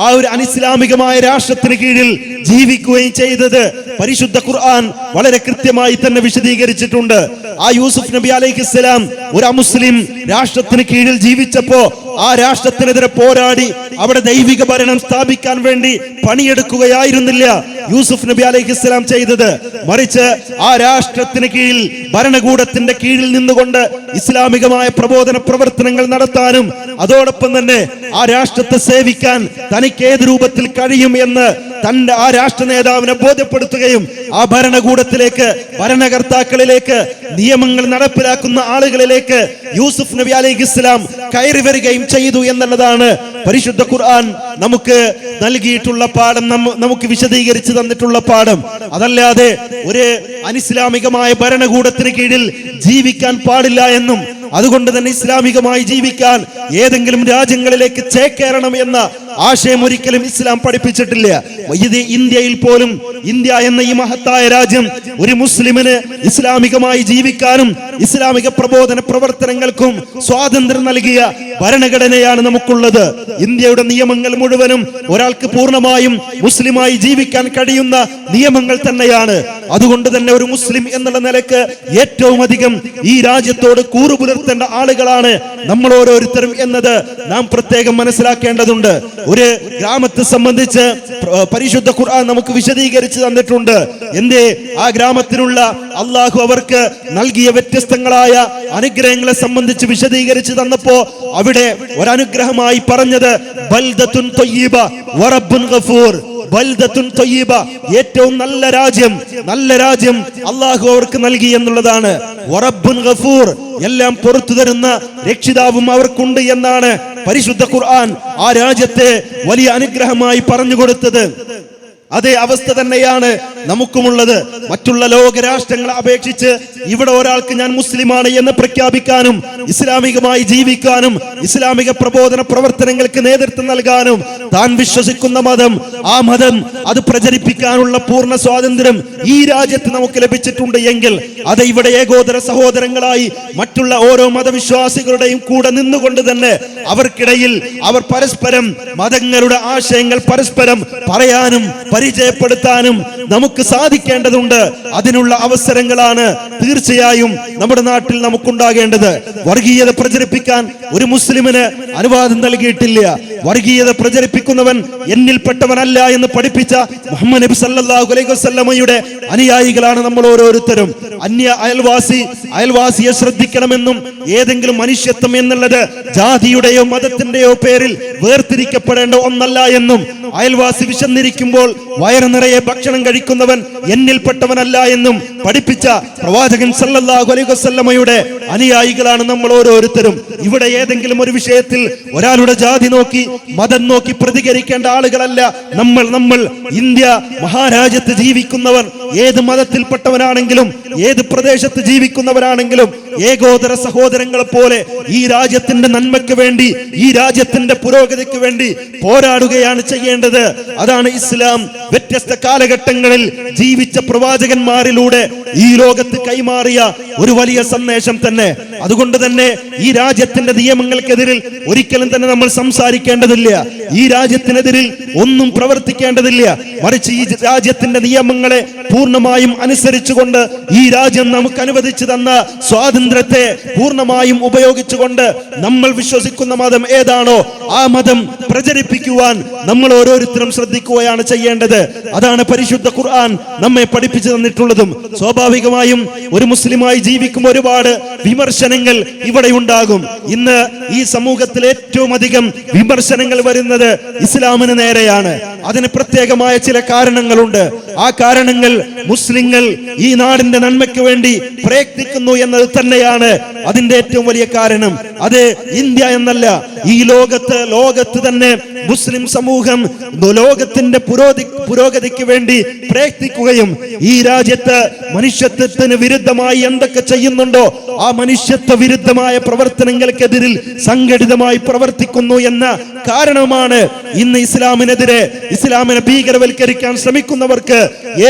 ആ ഒരു അനിസ്ലാമികമായ രാഷ്ട്രത്തിന് കീഴിൽ ജീവിക്കുകയും ചെയ്തത് പരിശുദ്ധ ഖുർആൻ വളരെ കൃത്യമായി തന്നെ വിശദീകരിച്ചിട്ടുണ്ട്. ആ യൂസുഫ് നബി അലൈഹിസ്സലാം ഒരു അമുസ്ലിം രാഷ്ട്രത്തിന് കീഴിൽ ജീവിച്ചപ്പോ ആ രാഷ്ട്രത്തിനെതിരെ പോരാടി അവിടെ ദൈവിക ഭരണം സ്ഥാപിക്കാൻ വേണ്ടി പണിയെടുക്കുകയായിരുന്നില്ല യൂസുഫ് നബി അലൈഹിസ്സലാം ചെയ്തത്. മറിച്ച് ആ രാഷ്ട്രത്തിന് കീഴിൽ ഭരണകൂടത്തിന്റെ കീഴിൽ നിന്നുകൊണ്ട് ഇസ്ലാമികമായ പ്രബോധന പ്രവർത്തനങ്ങൾ നടത്താനും അതോടൊപ്പം തന്നെ ആ രാഷ്ട്രത്തെ സേവിക്കാൻ തനിക്ക് ഏത് രൂപത്തിൽ കഴിയും എന്ന് തന്റെ ആ രാഷ്ട്ര നേതാവിനെ ബോധ്യപ്പെടുത്തുകയും ആ ഭരണകൂടത്തിലേക്ക്, ഭരണകർത്താക്കളിലേക്ക്, നിയമങ്ങൾ നടപ്പിലാക്കുന്ന ആളുകളിലേക്ക് യൂസുഫ് നബി അലൈഹിസ്സലാം കയറി വരികയും ചെയ്തു എന്നുള്ളതാണ് പരിശുദ്ധ ഖുർആൻ നമുക്ക് നൽകിയിട്ടുള്ള പാഠം, നമുക്ക് വിശദീകരിച്ചു തന്നിട്ടുള്ള പാഠം. അതല്ലാതെ ഒരു അനിസ്ലാമികമായ ഭരണകൂടത്തിന് കീഴിൽ ജീവിക്കാൻ പാടില്ല എന്നും അതുകൊണ്ട് തന്നെ ഇസ്ലാമികമായി ജീവിക്കാൻ ഏതെങ്കിലും രാജ്യങ്ങളിലേക്ക് ചേക്കേറണം എന്ന ആശയം ഒരിക്കലും ഇസ്ലാം പഠിപ്പിച്ചിട്ടില്ല. ഇത് ഇന്ത്യയിൽ പോലും, ഇന്ത്യ എന്ന ഈ മഹത്തായ രാജ്യം ഒരു മുസ്ലിമിന് ഇസ്ലാമികമായി ജീവിക്കാനും ഇസ്ലാമിക പ്രബോധന പ്രവർത്തനങ്ങൾക്കും സ്വാതന്ത്ര്യം നൽകിയ ഭരണഘടനയാണ് നമുക്കുള്ളത്. ഇന്ത്യയുടെ നിയമങ്ങൾ മുഴുവനും ഒരാൾക്ക് പൂർണ്ണമായും മുസ്ലിമായി ജീവിക്കാൻ കഴിയുന്ന നിയമങ്ങൾ തന്നെയാണ്. അതുകൊണ്ട് തന്നെ ഒരു മുസ്ലിം എന്നുള്ള നിലക്ക് ഏറ്റവും അധികം ഈ രാജ്യത്തോട് കൂറു പുലർത്തേണ്ട ആളുകളാണ് നമ്മൾ ഓരോരുത്തരും എന്നത് നാം പ്രത്യേകം മനസ്സിലാക്കേണ്ടതുണ്ട്. ഒരു ഗ്രാമത്തെ സംബന്ധിച്ച് പരിശുദ്ധ ഖുർആൻ നമുക്ക് വിശദീകരിച്ച് തന്നിട്ടുണ്ട്. എന്തേ ആ ഗ്രാമത്തിലുള്ള അള്ളാഹു അവർക്ക് നൽകിയ വ്യത്യസ്തങ്ങളായ അനുഗ്രഹങ്ങളെ സംബന്ധിച്ച് വിശദീകരിച്ച് തന്നപ്പോ അവിടെ ഒരനുഗ്രഹമായി പറഞ്ഞത് ബൽദത്തുൻ ത്വയ്യിബ വറബ്ബുൻ ഗഫൂർ. ബൽദത്തുൻ ത്വയ്യിബ, ഏറ്റവും നല്ല രാജ്യം അള്ളാഹു അവർക്ക് നൽകി എന്നുള്ളതാണ്. വറബ്ബുൻ ഗഫൂർ, എല്ലാം പുറത്തു തരുന്ന രക്ഷിതാവും അവർക്കുണ്ട് എന്നാണ് പരിശുദ്ധ ഖുർആൻ ആ രാജ്യത്തെ വലിയ അനുഗ്രഹമായി പറഞ്ഞു കൊടുത്തത്. അതേ അവസ്ഥ തന്നെയാണ് നമുക്കുമുള്ളത്. മറ്റുള്ള ലോകരാഷ്ട്രങ്ങളെ അപേക്ഷിച്ച് ഇവിടെ ഒരാൾക്ക് ഞാൻ മുസ്ലിമാണ് എന്ന് പ്രഖ്യാപിക്കാനും ഇസ്ലാമികമായി ജീവിക്കാനും ഇസ്ലാമിക പ്രബോധന പ്രവർത്തനങ്ങൾക്ക് നേതൃത്വം നൽകാനും താൻ വിശ്വസിക്കുന്ന മതം, ആ മതം അത് പ്രചരിപ്പിക്കാനുള്ള പൂർണ്ണ സ്വാതന്ത്ര്യം ഈ രാജ്യത്ത് നമുക്ക് ലഭിച്ചിട്ടുണ്ട് എങ്കിൽ അത് ഇവിടെ ഏകോദര സഹോദരങ്ങളായി മറ്റുള്ള ഓരോ മതവിശ്വാസികളുടെയും കൂടെ നിന്നുകൊണ്ട് തന്നെ അവർക്കിടയിൽ അവർ പരസ്പരം മതങ്ങളുടെ ആശയങ്ങൾ പരസ്പരം പറയാനും പരിചയപ്പെടുത്താനും നമുക്ക് സാധിക്കേണ്ടതുണ്ട്. അതിനുള്ള അവസരങ്ങളാണ് തീർച്ചയായും നമ്മുടെ നാട്ടിൽ നമുക്കുണ്ടാകേണ്ടത്. വർഗീയത പ്രചരിപ്പിക്കാൻ ഒരു മുസ്ലിമിന് അനുവാദം നൽകിയിട്ടില്ല. വർഗീയത പ്രചരിപ്പിക്കുന്നവൻ എന്നിൽപ്പെട്ടവനല്ല എന്ന് പഠിപ്പിച്ച മുഹമ്മദ് നബി സല്ലല്ലാഹു അലൈഹി വസല്ലമയുടെ അനുയായികളാണ് നമ്മൾ ഓരോരുത്തരും. അയൽവാസിയെ ശ്രദ്ധിക്കണമെന്നും ഏതെങ്കിലും മനുഷ്യത്വം എന്നുള്ളത് ജാതിയുടെയോ മതത്തിന്റെയോ പേരിൽ വേർതിരിക്കപ്പെടേണ്ട ഒന്നല്ല എന്നും അയൽവാസി വിശന്നിരിക്കുമ്പോൾ വയറ് നിറയെ ഭക്ഷണം കഴിക്കുന്നവൻ എന്നിൽപ്പെട്ടവനല്ല എന്നും പഠിപ്പിച്ച പ്രവാചകൻ സല്ലല്ലാഹു അലൈഹി വസല്ലമയുടെ അനുയായികളാണ് നമ്മൾ ഓരോരുത്തരും. ഇവിടെ ഏതെങ്കിലും ഒരു വിഷയത്തിൽ ഒരാളുടെ ജാതി നോക്കി, മതം നോക്കി പ്രതികരിക്കേണ്ട ആളുകളല്ല നമ്മൾ. ഇന്ത്യ മഹാരാജ്യത്ത് ജീവിക്കുന്നവർ ഏത് മതത്തിൽപ്പെട്ടവരാണെങ്കിലും ഏത് പ്രദേശത്ത് ജീവിക്കുന്നവരാണെങ്കിലും ഏകോദര സഹോദരങ്ങളെ പോലെ ഈ രാജ്യത്തിന്റെ നന്മയ്ക്ക് വേണ്ടി, ഈ രാജ്യത്തിന്റെ പുരോഗതിക്ക് വേണ്ടി പോരാടുകയാണ് ചെയ്യേണ്ടത്. അതാണ് ഇസ്ലാം വ്യത്യസ്ത കാലഘട്ടങ്ങളിൽ ജീവിച്ച പ്രവാചകന്മാരിലൂടെ ഈ ലോകത്ത് കൈമാറിയ ഒരു വലിയ സന്ദേശം തന്നെ. അതുകൊണ്ട് തന്നെ ഈ രാജ്യത്തിന്റെ നിയമങ്ങൾക്കെതിരിൽ ഒരിക്കലും തന്നെ നമ്മൾ സംസാരിക്കേണ്ടതില്ല. ഈ രാജ്യത്തിനെതിരിൽ ഒന്നും പ്രവർത്തിക്കേണ്ടതില്ല. മറിച്ച് ഈ രാജ്യത്തിന്റെ നിയമങ്ങളെ പൂർണ്ണമായും അനുസരിച്ചുകൊണ്ട് ഈ രാജ്യം നമുക്ക് അനുവദിച്ചു തന്ന സ്വാതന്ത്ര്യത്തെ പൂർണ്ണമായും ഉപയോഗിച്ചുകൊണ്ട് നമ്മൾ വിശ്വസിക്കുന്ന മതം ഏതാണോ ആ മതം പ്രചരിപ്പിക്കുവാൻ നമ്മൾ ഓരോരുത്തരും ശ്രദ്ധിക്കുകയാണ് ചെയ്യേണ്ടത്. അതാണ് പരിശുദ്ധ ഖുർആൻ നമ്മെ പഠിപ്പിച്ചു തന്നിട്ടുള്ളതും. സ്വാഭാവികമായും ഒരു മുസ്ലിമായി ജീവിക്കും ഒരുപാട് വിമർശനങ്ങൾ ഇവിടെ ഉണ്ടാകും. ഇന്ന് ഈ സമൂഹത്തിൽ ഏറ്റവും അധികം വിമർശനങ്ങൾ വരുന്നത് ഇസ്ലാമിന് നേരെയാണ്. അതിന് പ്രത്യേകമായ ചില കാരണങ്ങളുണ്ട്. ആ കാരണങ്ങൾ മുസ്ലിങ്ങൾ ഈ നാടിന്റെ നന്മയ്ക്ക് വേണ്ടി പ്രയത്നിക്കുന്നു എന്നത് തന്നെയാണ് അതിന്റെ ഏറ്റവും വലിയ കാരണം. അത് ഇന്ത്യ എന്നല്ല, ഈ ലോകത്ത് തന്നെ മുസ്ലിം സമൂഹം ലോകത്തിന്റെ പുരോഗതിക്ക് വേണ്ടി പ്രയത്നിക്കുകയും ഈ രാജ്യത്ത് മനുഷ്യത്വത്തിന് വിരുദ്ധമായി എന്തൊക്കെ ചെയ്യുന്നുണ്ടോ ആ മനുഷ്യത്വ വിരുദ്ധമായ പ്രവർത്തനങ്ങൾക്കെതിരിൽ സംഘടിതമായി പ്രവർത്തിക്കുന്നു എന്ന കാരണമാണ് ഇന്ന് ഇസ്ലാമിനെ ഭീകരവൽക്കരിക്കാൻ ശ്രമിക്കുന്നവർക്ക്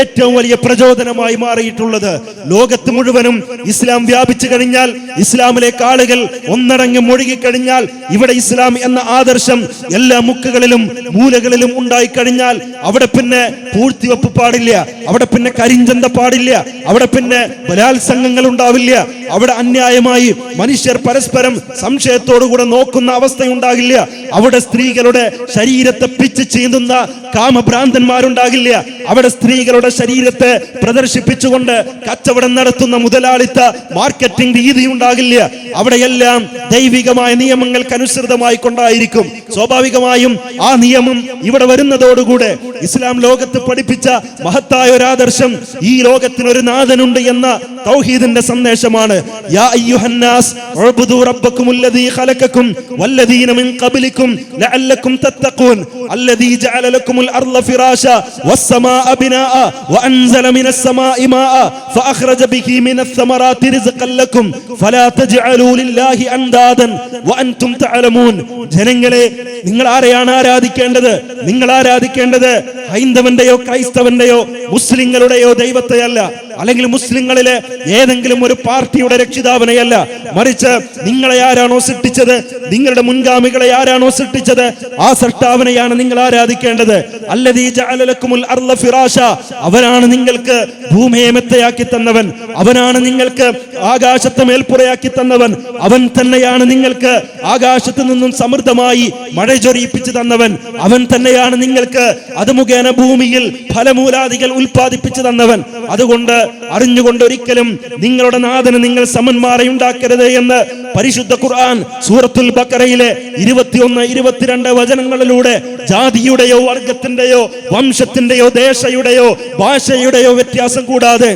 ഏറ്റവും വലിയ പ്രചോദനമായി മാറിയിട്ടുള്ളത്. ലോകത്ത് മുഴുവനും ഇസ്ലാം വ്യാപിച്ചു കഴിഞ്ഞാൽ, ഇസ്ലാമിലേക്ക് ആളുകൾ ഒന്നടങ്കം ഒഴുകിക്കഴിഞ്ഞാൽ, ഇവിടെ ഇസ്ലാം എന്ന ആദർശം എല്ലാ മുക്കുകളിലും മൂലകളിലും ഉണ്ടായിക്കഴിഞ്ഞാൽ അവിടെ പിന്നെ പൂഴ്ത്തിവെപ്പ് പാടില്ല, അവിടെ പിന്നെ കരിഞ്ചന്ത പാടില്ല, അവിടെ പിന്നെ ബലാത്സംഗങ്ങൾ ഉണ്ടാവില്ല, അവിടെ അന്യായമായി മനുഷ്യർ പരസ്പരം സംശയത്തോടുകൂടെ നോക്കുന്ന അവസ്ഥയുണ്ടാകില്ല, അവിടെ സ്ത്രീകളുടെ ശരീരത്തെ പിച്ച് ചീന്തുന്ന കാമഭ്രാന്തന്മാരുണ്ടാകില്ല, അവിടെ സ്ത്രീകളുടെ ശരീരത്തെ പ്രദർശിപ്പിച്ചുകൊണ്ട് കച്ചവടം നടത്തുന്ന മുതലാളിത്ത മാർക്കറ്റിംഗ് രീതി ഉണ്ടാകില്ല. അവിടെയെല്ലാം ദൈവികമായ നിയമങ്ങൾക്കനുസൃതമായി കൊണ്ടായിരിക്കും. സ്വാഭാവികമായും ആ നിയമം ഇവിടെ വരുന്നതോടുകൂടെ ഇസ്ലാം ലോകത്ത് പഠിപ്പിച്ച മഹത്തായ ഒരു ആദർശം, ഈ ലോകത്തിനൊരു നാഥനുണ്ട് എന്ന തൗഹീദിന്റെ സന്ദേശമാണ്. യാ അയ്യുഹന്നാസ് ഉഅ്ബുദൂ റബ്ബക്കുമുല്ലദീ ഖലഖക്കും വല്ലദീന മിൻ ഖബ്ലിക്കും ലഅല്ലക്കും തത്തഖൂൻ അല്ലദീ ജഅല ലക്കുമുൽ അർള ഫിറാശ വസ്സമാഅ ബിനാഅ വഅൻസല മിനസ് സമാഇ മാഅ ഫഅഖ്റജ ബിഹി മിനസ് സമറാത്തി റിസ്ഖൻ ലക്കും ഫലാ തജ്അലൂ ലില്ലാഹി അൻദാദൻ വഅൻതും തഅലമൂൻ. ജനങ്ങളെ, നിങ്ങൾ ആരെയാണ് ആരാധിക്കേണ്ടത്? നിങ്ങൾ ആരാധിക്കേണ്ടത് ഹൈന്ദവന്റെയോ ക്രൈസ്തവന്റെയോ മുസ്ലിങ്ങളുടെയോ ദൈവത്തെയല്ല, അല്ലെങ്കിൽ മുസ്ലിങ്ങളിലെ ഏതെങ്കിലും ഒരു പാർട്ടിയുടെ രക്ഷിതാവിനെയല്ല, മറിച്ച് നിങ്ങളെ ആരാണോ സൃഷ്ടിച്ചത്, നിങ്ങളുടെ മുൻഗാമികളെ ആരാണോ സൃഷ്ടിച്ചത്, ആ സൃഷ്ടാവിനെയാണ് നിങ്ങൾ ആരാധിക്കേണ്ടത്. അല്ലദീ ജഅല ലക്കുമുൽ അർള ഫിറാശ, അവനാണ് നിങ്ങൾക്ക് ഭൂമിയെ മെത്തയാക്കി തന്നവൻ, അവനാണ് നിങ്ങൾക്ക് ആകാശത്തെ മേൽപ്പുറയാക്കി തന്നവൻ, അവൻ തന്നെയാണ് നിങ്ങൾക്ക് ആകാശത്ത് നിന്നും സമൃദ്ധമായി മഴ ചൊരിയിപ്പിച്ചു തന്നവൻ, അവൻ തന്നെയാണ് നിങ്ങൾക്ക് അത് മുഖേന ഭൂമിയിൽ ഫലമൂലാദികൾ ഉൽപ്പാദിപ്പിച്ചു തന്നവൻ. അതുകൊണ്ട് അറിഞ്ഞുകൊണ്ട് ഒരിക്കലും നിങ്ങളുടെ നാഥന് നിങ്ങൾ സമന്മാരെ ഉണ്ടാക്കരുത് എന്ന് പരിശുദ്ധ ഖുർആൻ സൂറത്തുൽ ബഖറയിലെ 21-22 വചനങ്ങളിലൂടെ ജാതിയുടെയോ വർഗത്തിന്റെയോ വംശത്തിന്റെയോ ദേശയുടെയോ ഭാഷയുടെയോ വ്യത്യാസം കൂടാതെ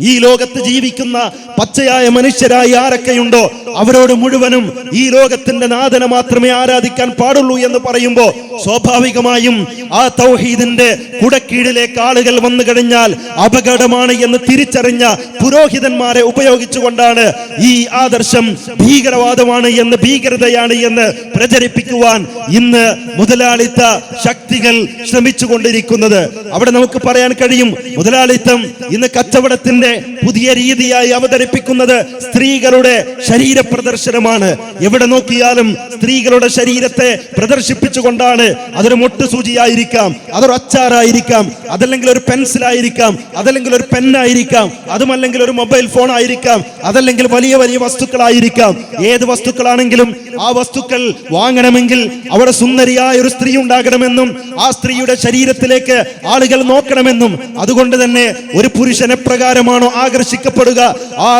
ഈ ലോകത്ത് ജീവിക്കുന്ന പച്ചയായ മനുഷ്യരായി ആരൊക്കെയുണ്ടോ അവരോട് മുഴുവനും ഈ ലോകത്തിന്റെ നാഥനെ മാത്രമേ ആരാധിക്കാൻ പാടുള്ളൂ എന്ന് പറയുമ്പോൾ സ്വാഭാവികമായും ആ തൗഹീദിന്റെ കുടക്കീഴിലേക്ക് ആളുകൾ വന്നു കഴിഞ്ഞാൽ അപകടമാണ് എന്ന് തിരിച്ചറിഞ്ഞ പുരോഹിതന്മാരെ ഉപയോഗിച്ചുകൊണ്ടാണ് ഈ ആദർശം ഭീകരവാദമാണ് എന്ന്, ഭീകരതയാണ് എന്ന് പ്രചരിപ്പിക്കുവാൻ ഇന്ന് മുതലാളിത്ത ശക്തികൾ ശ്രമിച്ചുകൊണ്ടിരിക്കുന്നത്. അവിടെ നമുക്ക് പറയാൻ കഴിയും, മുതലാളിത്തം ഇന്ന് കച്ചവടത്തിന്റെ പുതിയ രീതിയായി അവതരിപ്പിക്കുന്നത് സ്ത്രീകളുടെ ശരീര പ്രദർശനമാണ്. എവിടെ നോക്കിയാലും സ്ത്രീകളുടെ ശരീരത്തെ പ്രദർശിപ്പിച്ചുകൊണ്ടാണ്. അതൊരു മൊട്ടുസൂചിയായിരിക്കാം, അതൊരു അച്ചാറായിരിക്കാം, അതല്ലെങ്കിൽ ഒരു പെൻസിലായിരിക്കാം, അതല്ലെങ്കിൽ ഒരു പെന്നായിരിക്കാം, അതുമല്ലെങ്കിൽ ഒരു മൊബൈൽ ഫോൺ ആയിരിക്കാം, അതല്ലെങ്കിൽ വലിയ വലിയ വസ്തുക്കളായിരിക്കാം. ഏത് വസ്തുക്കളാണെങ്കിലും ആ വസ്തുക്കൾ വാങ്ങണമെങ്കിൽ അവിടെ സുന്ദരിയായ ഒരു സ്ത്രീ ഉണ്ടാകണമെന്നും ആ സ്ത്രീയുടെ ശരീരത്തിലേക്ക് ആളുകൾ നോക്കണമെന്നും, അതുകൊണ്ട് തന്നെ ഒരു പുരുഷനെ പ്രകാരമാണോ ആകർഷിക്കപ്പെടുക, ആ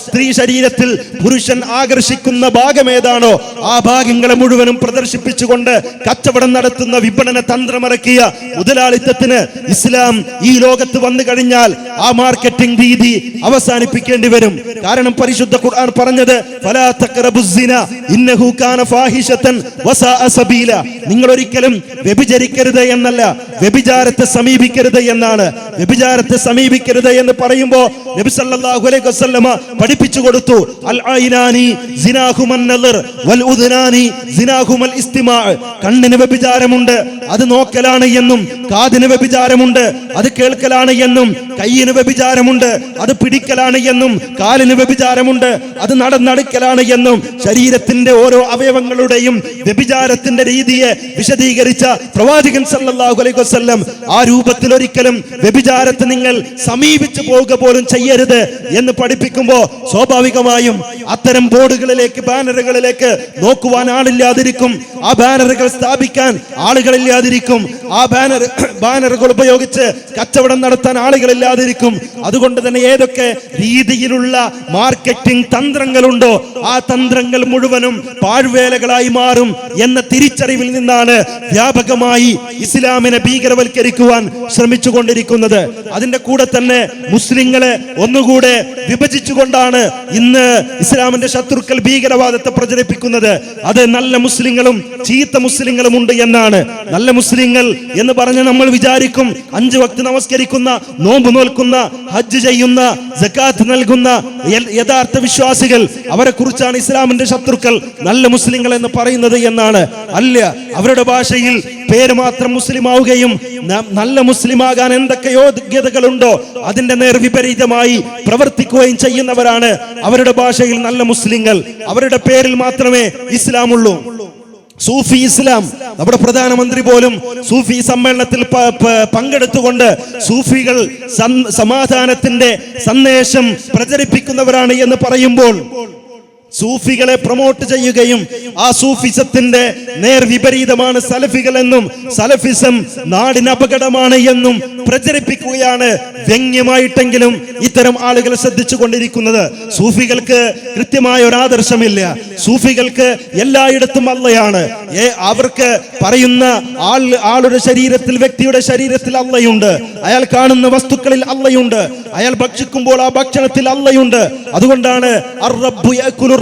സ്ത്രീ ശരീരത്തിൽ പുരുഷൻ ആകർഷിക്കുന്ന ഭാഗം ഏതാണോ ആ ഭാഗങ്ങളെ മുഴുവനും പ്രദർശിപ്പിച്ചുകൊണ്ട് കച്ചവടം നടത്തുന്ന വിപണന തന്ത്രമിറക്കിയ മുതലാളിത്തത്തിന് ഇസ്ലാം ഈ ലോകത്ത് വന്നു കഴിഞ്ഞാൽ ആ മാർക്കറ്റിംഗ് രീതി അവസാനിപ്പിക്കേണ്ടി വരും. കാരണം പരിശുദ്ധ ഖുർആൻ പറഞ്ഞത് ഫലാ തഖറബുസ്സിന ഇന്നഹു കാന ഫാഹിശതൻ വസാഅ സബീല, നിങ്ങൾ ഒരിക്കലും വ്യഭിചരിക്കരുത് എന്നല്ല, വ്യഭിചാരത്തെ സമീപിക്കരുത് എന്നാണ്. വ്യഭിചാരത്തെ സമീപിക്കരുത് എന്ന് പറയുമ്പോൾ നബി സല്ലല്ലാഹു അലൈഹി വസല്ലമ പഠിപ്പിച്ചു കൊടുത്തു, അൽ ഐനാനി സിനാഹുമൻ നളർ വൽ ഉദ്നാനി സിനാഹുമൽ ഇസ്തിമാ. കണ്ണിന് വ്യഭിചാരമുണ്ട്, അത് നോക്കലാണ് എന്നും, കാതിന് വ്യഭിചാരമുണ്ട്, അത് കേൾക്കലാണ് എന്നും, കയ്യിന് വ്യഭിചാരമുണ്ട്, അത് പിടിക്കലാണ് എന്നും, കാലിന് വ്യഭിചാരമുണ്ട്, അത് നടന്നടിക്കലാണ് എന്നും, ശരീരത്തിന്റെ ഓരോ അവയവങ്ങളുടെയും വ്യഭിചാരത്തിന്റെ രീതിയെ വിശദീകരിച്ച പ്രവാചകൻ സല്ലല്ലാഹു അലൈഹി വസല്ലം ആ രൂപത്തിൽ ഒരിക്കലും വ്യഭിചാരത്തെ നിങ്ങൾ സമീപിച്ചു പോവുക പോലും ചെയ്യരുത് എന്ന് പഠിപ്പിക്കുമ്പോൾ സ്വാഭാവികമായും അത്തരം ബോർഡുകളിലേക്ക്, ബാനറുകളിലേക്ക് നോക്കുവാൻ ആളില്ലാതിരിക്കും, ആ ബാനറുകൾ സ്ഥാപിക്കാൻ ആളുകളില്ലാതിരിക്കും, ആ ബാനറുകൾ ഉപയോഗിച്ച് കച്ചവടം നടത്താൻ ആളുകളില്ലാതിരിക്കും. അതുകൊണ്ട് തന്നെ ഏതൊക്കെ രീതിയിലുള്ള മാർക്കറ്റിംഗ് തന്ത്രങ്ങളുണ്ടോ ആ തന്ത്രങ്ങൾ മുഴുവനും പാഴ്വേലകളായി മാറും എന്ന തിരിച്ചറിവിൽ നിന്നാണ് വ്യാപകമായി ഇസ്ലാമിനെ ഭീകരവൽക്കരിക്കുവാൻ ശ്രമിച്ചുകൊണ്ടിരിക്കുന്നത്. അതിന്റെ കൂടെ തന്നെ മുസ്ലിങ്ങൾ മുസ്ലിങ്ങളെ ഒന്നുകൂടെ വിഭജിച്ചുകൊണ്ടാണ് ഇന്ന് ഇസ്ലാമിന്റെ ശത്രുക്കൾ ഭീകരവാദത്തെ പ്രചരിപ്പിക്കുന്നത്. അത് നല്ല മുസ്ലിങ്ങളും ചീത്ത മുസ്ലിങ്ങളും ഉണ്ട് എന്നാണ്. നല്ല മുസ്ലിങ്ങൾ എന്ന് പറഞ്ഞ് നമ്മൾ വിചാരിക്കും 5 വക്ത് നമസ്കരിക്കുന്ന, നോമ്പ് നോൽക്കുന്ന, ഹജ്ജ് ചെയ്യുന്ന, സകാത്ത് നൽകുന്ന യഥാർത്ഥ വിശ്വാസികൾ, അവരെ കുറിച്ചാണ് ഇസ്ലാമിന്റെ ശത്രുക്കൾ നല്ല മുസ്ലിങ്ങൾ എന്ന് പറയുന്നത് എന്നാണ്. അല്ല, അവരുടെ ഭാഷയിൽ പേര് മാത്രം മുസ്ലിം ആവുകയും നല്ല മുസ്ലിം ആകാൻ എന്തൊക്കെ യോഗ്യതകളുണ്ടോ അതിന്റെ നേർവിപരീതമായി പ്രവർത്തിക്കുകയും ചെയ്യുന്നവരാണ് അവരുടെ ഭാഷയിൽ നല്ല മുസ്ലിങ്ങൾ. അവരുടെ പേരിൽ മാത്രമേ ഇസ്ലാമുള്ളൂ. സൂഫി ഇസ്ലാം, നമ്മുടെ പ്രധാനമന്ത്രി പോലും സൂഫി സമ്മേളനത്തിൽ പങ്കെടുത്തുകൊണ്ട് സൂഫികൾ സമാധാനത്തിന്റെ സന്ദേശം പ്രചരിപ്പിക്കുന്നവരാണ് എന്ന് പറയുമ്പോൾ സൂഫികളെ പ്രൊമോട്ട് ചെയ്യുകയും ആ സൂഫിസത്തിന്റെ നേർവിപരീതമാണ് സലഫികൾ എന്നും സലഫിസം നാടിന് അപകടമാണ് എന്നും പ്രചരിപ്പിക്കുകയാണ് വ്യംഗ്യമായിട്ടെങ്കിലും ഇത്തരം ആളുകൾ ശ്രദ്ധിച്ചു കൊണ്ടിരിക്കുന്നത്. സൂഫികൾക്ക് കൃത്യമായ ഒരു ആദർശമില്ല. സൂഫികൾക്ക് എല്ലായിടത്തും അള്ളയാണ്. അവർക്ക് പറയുന്ന ആളുടെ ശരീരത്തിൽ, വ്യക്തിയുടെ ശരീരത്തിൽ അള്ളയുണ്ട്. അയാൾ കാണുന്ന വസ്തുക്കളിൽ അള്ളയുണ്ട്. അയാൾ ഭക്ഷിക്കുമ്പോൾ ആ ഭക്ഷണത്തിൽ അള്ളയുണ്ട്. അതുകൊണ്ടാണ്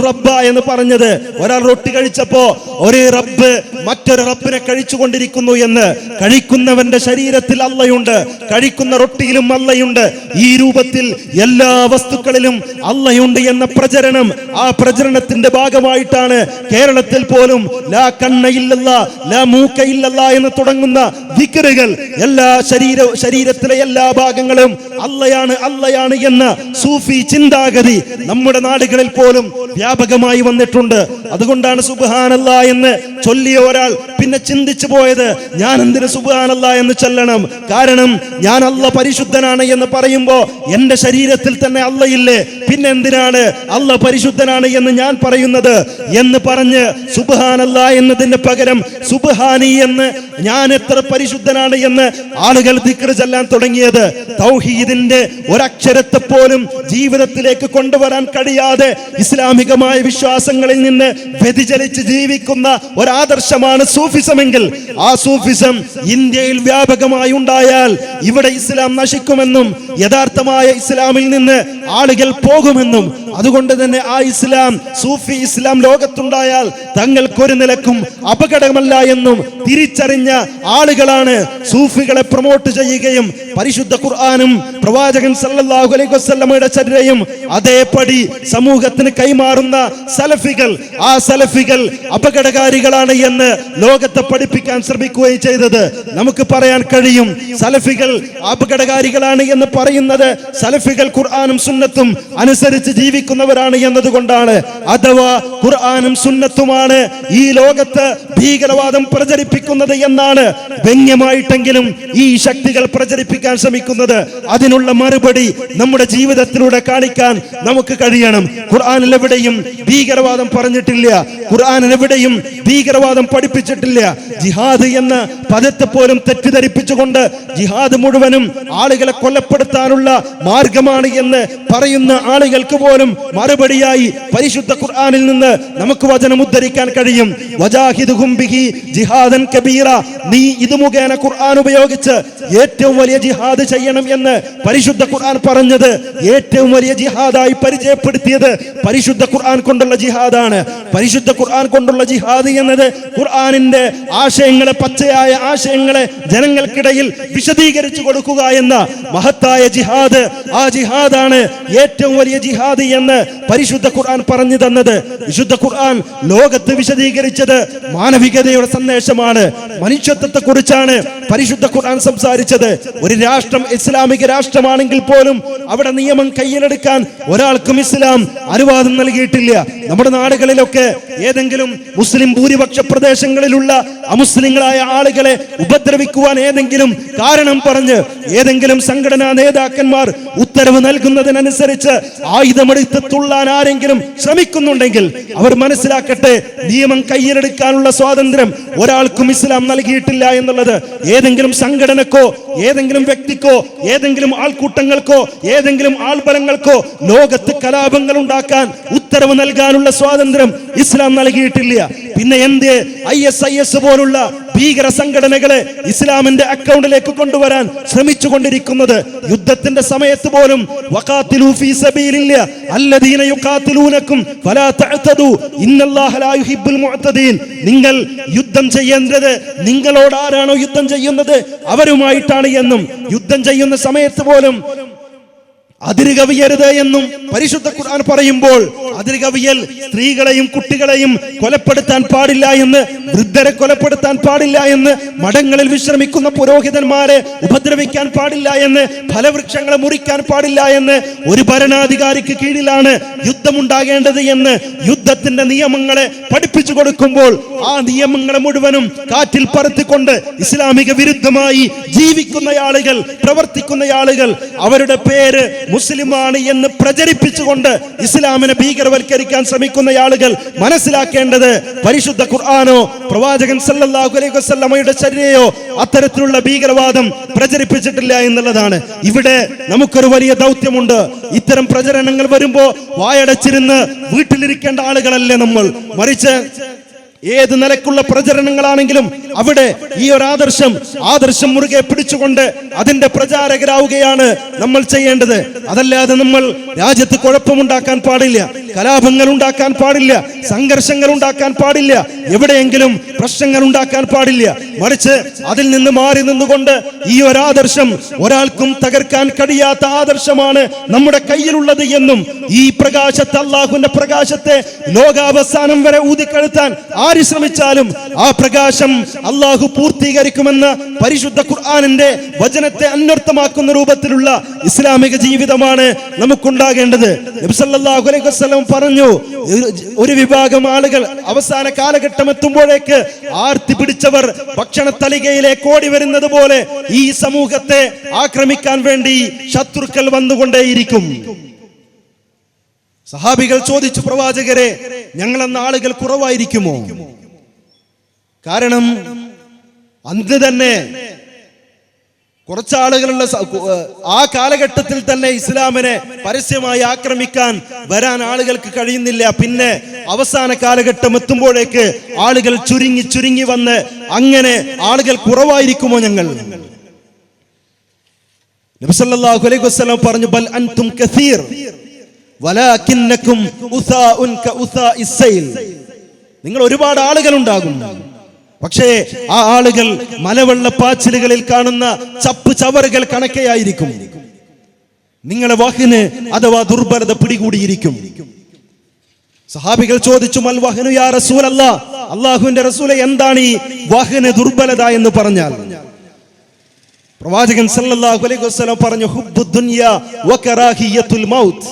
റബ്ബ എന്ന് പറഞ്ഞത്. ഒരാൾ റൊട്ടി കഴിച്ചപ്പോ ഒരു റബ്ബ് മറ്റൊരു റബ്ബിനെ കഴിച്ചുകൊണ്ടിരിക്കുന്നു എന്ന്. കഴിക്കുന്നവന്റെ ശരീരത്തിൽ അള്ളയുണ്ട്, കഴിക്കുന്ന റൊട്ടിയിലും അള്ളയുണ്ട്. ഈ രൂപത്തിൽ എല്ലാ വസ്തുക്കളിലും അള്ളയുണ്ട് എന്ന പ്രചരണം, ആ പ്രചരണത്തിന്റെ ഭാഗമായിട്ടാണ് കേരളത്തിൽ പോലും ലാ കണ്ണ ഇല്ലല്ലാ, ലാ മൂക്ക ഇല്ലല്ലാ എന്ന് തുടങ്ങുന്ന ദിക്റുകൾ, എല്ലാ ശരീരത്തിലെ എല്ലാ ഭാഗങ്ങളും അള്ളയാണ് എന്ന സൂഫി ചിന്താഗതി നമ്മുടെ നാടുകളിൽ പോലും വ്യാപകമായി വന്നിട്ടുണ്ട്. അതുകൊണ്ടാണ് സുബ്ഹാനല്ലാ എന്ന് ചൊല്ലിയ ഒരാൾ പിന്നെ ചിന്തിച്ചു പോയത്, ഞാൻ എന്തിന് സുബ്ഹാനല്ലാ എന്ന് ചൊല്ലണം? കാരണം ഞാൻ അള്ള പരിശുദ്ധനാണ് എന്ന് പറയുമ്പോ എന്റെ ശരീരത്തിൽ തന്നെ അള്ളയില്ലേ, പിന്നെ എന്തിനാണ് അള്ള പരിശുദ്ധനാണ് എന്ന് ഞാൻ പറയുന്നത് എന്ന് പറഞ്ഞ് സുബ്ഹാനല്ലാ എന്നതിന് പകരം സുബ്ഹാനി എന്ന്, ഞാൻ എത്ര പരിശുദ്ധനാണ് എന്ന് ആളുകൾ ദിക്ർ ചൊല്ലാൻ തുടങ്ങിയത്. തൗഹീദിന്റെ ഒരക്ഷരത്തെ പോലും ജീവിതത്തിലേക്ക് കൊണ്ടുവരാൻ കഴിയാതെ ഇസ്ലാമികമായ വിശ്വാസങ്ങളിൽ നിന്ന് വ്യതിചലിച്ച് ജീവിക്കുന്ന ഒരാദർശമാണ് സൂഫിസമെങ്കിൽ, ആ സൂഫിസം ഇന്ത്യയിൽ വ്യാപകമായി ഉണ്ടായാൽ ഇവിടെ ഇസ്ലാം നശിക്കുമെന്നും യഥാർത്ഥമായ ഇസ്ലാമിൽ നിന്ന് ആളുകൾ പോകുമെന്നും, അതുകൊണ്ട് തന്നെ ആ ഇസ്ലാം, സൂഫി ഇസ്ലാം ലോകത്തുണ്ടായാൽ തങ്ങൾക്കൊരു നിലക്കും അപകടമല്ല എന്നും തിരിച്ചറിഞ്ഞ ആളുകളാണ് സൂഫികളെ പ്രൊമോട്ട് ചെയ്യുകയും പരിശുദ്ധ ഖുർആനും പ്രവാചകൻ സല്ലല്ലാഹു അലൈഹി വസല്ലമയുടെ ചര്യയും അതേപടി സമൂഹത്തിന് കൈമാറുന്ന സലഫികൾ, ആ സലഫികൾ അപകടകാരികളാണ് എന്ന് ലോകത്തെ പഠിപ്പിക്കാൻ ശ്രമിക്കുകയും ചെയ്തത്. നമുക്ക് പറയാൻ കഴിയും, സലഫികൾ അപകടകാരികളാണ് എന്ന് പറയുന്നത് സലഫികൾ ഖുർആനും സുന്നത്തും അനുസരിച്ച് ജീവിക്കുന്നവരാണ് എന്നതുകൊണ്ടാണ്. അഥവാ ഖുർആനും സുന്നത്തുമാണ് ഈ ലോകത്ത് ഭീകരവാദം പ്രചരിപ്പിക്കുന്നത് എന്നാണ് വ്യംഗ്യമായിട്ടെങ്കിലും ഈ ശക്തികൾ പ്രചരിപ്പിക്കാൻ ശ്രമിക്കുന്നത്. അതിനുള്ള മറുപടി നമ്മുടെ ജീവിതത്തിലൂടെ കാണിക്കാൻ നമുക്ക് കഴിയണം. ഖുർആനിൽ എവിടെയും ഭീകരവാദം പറഞ്ഞിട്ടില്ല, ഖുർആനിൽ എവിടെയും ഭീകരവാദം പഠിപ്പിച്ചിട്ടില്ല. ജിഹാദ് എന്ന പദത്തെ പോലും തെറ്റിദ്ധരിപ്പിച്ചുകൊണ്ട് ജിഹാദ് മുഴുവനും ആളുകളെ കൊലപ്പെടുത്താനുള്ള മാർഗമാണ് എന്ന് പറയുന്ന ആളുകൾക്ക് പോലും മറുപടിയായി പരിശുദ്ധ ഖുർആനിൽ നിന്ന് നമുക്ക് വചനം ഉദ്ധരിക്കാൻ കഴിയും. വജാഹിദുഹും ബിഹി ജിഹാദൻ കബീറ, നീ ഇത് മുഖേന ഖുർആൻ ഉപയോഗിച്ച് ഏറ്റവും വലിയ ജിഹാദ് ചെയ്യണം എന്ന് പരിശുദ്ധ ഖുർആൻ പറഞ്ഞത്, ഏറ്റവും വലിയ ജിഹാദായി പരിചയപ്പെടുത്തിയത് പരിശുദ്ധ ഖുർആൻ കൊണ്ടുള്ള ജിഹാദാണ്. പരിശുദ്ധ ഖുർആൻ കൊണ്ടുള്ള ജിഹാദ് എന്നത് ഖുർആനിന്റെ ആശയങ്ങളെ, പച്ചയായ ആശയങ്ങളെ ജനങ്ങൾക്കിടയിൽ വിശദീകരിച്ചു കൊടുക്കുക എന്ന മഹത്തായ ജിഹാദ്, ആ ജിഹാദാണ് ഏറ്റവും വലിയ ജിഹാദ് എന്ന് പരിശുദ്ധ ഖുർആൻ പറഞ്ഞു തന്നത്. വിശുദ്ധ ഖുർആൻ ലോകത്ത് വിശദീകരിച്ചത് മാനവികതയുടെ സന്ദേശമാണ്, മനുഷ്യത്വത്തെ കുറിച്ചാണ് പരിശുദ്ധ ഖുർആൻ സംസാരിച്ചത്. ഒരു രാഷ്ട്രം ഇസ്ലാമിക രാഷ്ട്രമാണെങ്കിൽ പോലും അവിടെ നിയമം കയ്യിലെടുക്കാൻ ഒരാൾക്കും ഇസ്ലാം അനുവാദം നൽകിയിട്ടില്ല. നമ്മുടെ നാടുകളിലൊക്കെ ഏതെങ്കിലും മുസ്ലിം ഭൂരിപക്ഷ പ്രദേശങ്ങളിലുള്ള അമുസ്ലിങ്ങളായ ആളുകളെ ഉപദ്രവിക്കുവാൻ ഏതെങ്കിലും കാരണം പറഞ്ഞ് ഏതെങ്കിലും സംഘടനാ നേതാക്കന്മാർ ഉത്തരവ് നൽകുന്നതിനനുസരിച്ച് ആയുധമെടുത്ത് തുള്ളാൻ ആരെങ്കിലും ശ്രമിക്കുന്നുണ്ടെങ്കിൽ അവർ മനസ്സിലാക്കട്ടെ, നിയമം കയ്യിലെടുക്കാനുള്ള സ്വാതന്ത്ര്യം ഒരാൾക്കും ഇസ്ലാം നൽകിയിട്ടില്ല എന്നുള്ളത്. ഏതെങ്കിലും സംഘടനക്കോ ഏതെങ്കിലും വ്യക്തിക്കോ ഏതെങ്കിലും ആൾക്കൂട്ടങ്ങൾക്കോ ഏതെങ്കിലും ആൾബലങ്ങൾക്കോ ലോകത്ത് കലാപങ്ങൾ ഉണ്ടാക്കാൻ ഉത്തരവ് നൽകാനുള്ള സ്വാതന്ത്ര്യം ഇസ്ലാം നൽകിയിട്ടില്ല. പിന്നെ എന്ത് ISIS പോലുള്ള ഭീകര സംഘടനകളെ ഇസ്ലാമിന്റെ അക്കൗണ്ടിലേക്ക് കൊണ്ടുവരാൻ ശ്രമിച്ചുകൊണ്ടിരിക്കുന്നത്? യുദ്ധത്തിന്റെ സമയത്ത് പോലും വഖാതിലൂ ഫീ സബീലില്ലാ അല്ലദീന യുഖാതിലൂനകും ഫലാ തഅതദൂ ഇന്നല്ലാഹ ലാ യുഹിബ്ബുൽ മുഅ്തദീൻ. നിങ്ങൾ യുദ്ധം ചെയ്യേണ്ടത് നിങ്ങളോട് ആരാണോ യുദ്ധം ചെയ്യുന്നത് അവരുമായിട്ടാണ് എന്നും, യുദ്ധം ചെയ്യുന്ന സമയത്ത് പോലും അതിരുകവിയരുത് എന്നും പരിശുദ്ധ ഖുർആൻ പറയുമ്പോൾ, അതിരുകവിയൽ സ്ത്രീകളെയും കുട്ടികളെയും കൊലപ്പെടുത്താൻ പാടില്ല എന്ന്, വൃദ്ധരെ കൊലപ്പെടുത്താൻ പാടില്ല എന്ന്, മഠങ്ങളിൽ വിശ്രമിക്കുന്ന പുരോഹിതന്മാരെ ഉപദ്രവിക്കാൻ പാടില്ല എന്ന്, ഫലവൃക്ഷങ്ങളെ മുറിക്കാൻ പാടില്ല എന്ന്, ഒരു ഭരണാധികാരിക്ക് കീഴിലാണ് യുദ്ധമുണ്ടാകേണ്ടത് എന്ന് യുദ്ധത്തിന്റെ നിയമങ്ങളെ പഠിപ്പിച്ചു കൊടുക്കുമ്പോൾ ആ നിയമങ്ങളെ മുഴുവനും കാറ്റിൽ പറത്തിക്കൊണ്ട് ഇസ്ലാമിക വിരുദ്ധമായി ജീവിക്കുന്ന ആളുകൾ, പ്രവർത്തിക്കുന്ന ആളുകൾ, അവരുടെ പേര് മുസ്ലിമാണ് എന്ന് പ്രചരിപ്പിച്ചുകൊണ്ട് ഇസ്ലാമിനെ ഭീകരവൽക്കരിക്കാൻ ശ്രമിക്കുന്ന ആളുകൾ മനസ്സിലാക്കേണ്ടത് പരിശുദ്ധ ഖുർആനോ പ്രവാചകൻ സല്ലല്ലാഹു അലൈഹി വസല്ലമയുടെ ചര്യയോ അത്തരത്തിലുള്ള ഭീകരവാദം പ്രചരിപ്പിച്ചിട്ടില്ല എന്നുള്ളതാണ്. ഇവിടെ നമുക്കൊരു വലിയ ദൗത്യമുണ്ട്. ഇത്തരം പ്രചരണങ്ങൾ വരുമ്പോ വായടച്ചിരുന്ന് വീട്ടിലിരിക്കേണ്ട ആളുകളല്ലേ നമ്മൾ, മറിച്ച് ഏത് നിലക്കുള്ള പ്രചരണങ്ങളാണെങ്കിലും അവിടെ ഈ ഒരു ആദർശം മുറുകെ പിടിച്ചുകൊണ്ട് അതിന്റെ പ്രചാരകരാവുകയാണ് നമ്മൾ ചെയ്യേണ്ടത്. അതല്ലാതെ നമ്മൾ രാജ്യത്ത് കുഴപ്പമുണ്ടാക്കാൻ പാടില്ല, കലാപങ്ങൾ ഉണ്ടാക്കാൻ പാടില്ല, സംഘർഷങ്ങൾ ഉണ്ടാക്കാൻ പാടില്ല, എവിടെയെങ്കിലും പ്രശ്നങ്ങൾ ഉണ്ടാക്കാൻ പാടില്ല. മറിച്ച് അതിൽ നിന്ന് മാറി നിന്നുകൊണ്ട് ഈ ഒരു ആദർശം ഒരാൾക്കും തകർക്കാൻ കഴിയാത്ത ആദർശമാണ് നമ്മുടെ കയ്യിലുള്ളത് എന്നും, ഈ പ്രകാശത്തെ, അല്ലാഹുവിന്റെ പ്രകാശത്തെ ലോകാവസാനം വരെ ഊതിക്കെടുത്താൻ ആര് ശ്രമിച്ചാലും ആ പ്രകാശം അല്ലാഹു പൂർത്തീകരിക്കുമെന്ന പരിശുദ്ധ ഖുർആനിന്റെ വചനത്തെ അന്വർത്ഥമാക്കുന്ന രൂപത്തിലുള്ള ഇസ്ലാമിക ജീവിതമാണ് നമുക്കുണ്ടാകേണ്ടത്. നബി സല്ലല്ലാഹു അലൈഹി വസല്ലം പറഞ്ഞു, ഒരു വിഭാഗം ആളുകൾ അവസാന കാലഘട്ടം എത്തുമ്പോഴേക്ക് ആർത്തി പിടിച്ചവർ ഭക്ഷണത്തലികയിലേക്ക് ഓടി വരുന്നത് പോലെ ഈ സമൂഹത്തെ ആക്രമിക്കാൻ വേണ്ടി ശത്രുക്കൾ വന്നുകൊണ്ടേയിരിക്കും. സഹാബികൾ ചോദിച്ചു, പ്രവാചകരെ, ഞങ്ങളെന്ന ആളുകൾ കുറവായിരിക്കുമോ? കാരണം അന്ന് തന്നെ കുറച്ചാളുകളുള്ള ആ കാലഘട്ടത്തിൽ തന്നെ ഇസ്ലാമിനെ പരസ്യമായി ആക്രമിക്കാൻ വരാൻ ആളുകൾക്ക് കഴിയുന്നില്ല. പിന്നെ അവസാന കാലഘട്ടം എത്തുമ്പോഴേക്ക് ആളുകൾ ചുരുങ്ങി വന്ന് അങ്ങനെ ആളുകൾ കുറവായിരിക്കുമോ ഞങ്ങൾ? നബി സല്ലല്ലാഹു അലൈഹി വസല്ലം പറഞ്ഞു, ബൽ അൻതും കസീർ വലാകിന്നകും ഉസാഉൻ കഉസാഇസ് സൈൽ. നിങ്ങൾ ഒരുപാട് ആളുകൾ ഉണ്ടാകും, പക്ഷേ ആ ആളുകൾ മലവെള്ളപ്പാച്ചിലുകളിൽ കാണുന്ന ചപ്പ് ചവറുകൾ കണക്കെയായിരിക്കും. നിങ്ങളെ വഹ്ന് അഥവാ ദുർബലത പിടികൂടിയിരിക്കും. സഹാബികൾ ചോദിച്ചു, മൽ വഹ്നു യാ റസൂലല്ലാഹ്, അല്ലാഹുവിന്റെ റസൂലേ, എന്താണ് ഈ വഹ്ന്, ദുർബലത എന്ന് പറഞ്ഞാൽ? പ്രവാചകൻ സല്ലല്ലാഹു അലൈഹി വസല്ലം പറഞ്ഞു, ഹുബ്ബുദ് ദുനിയ വകറാഹിയത്തുൽ മൗത്ത്.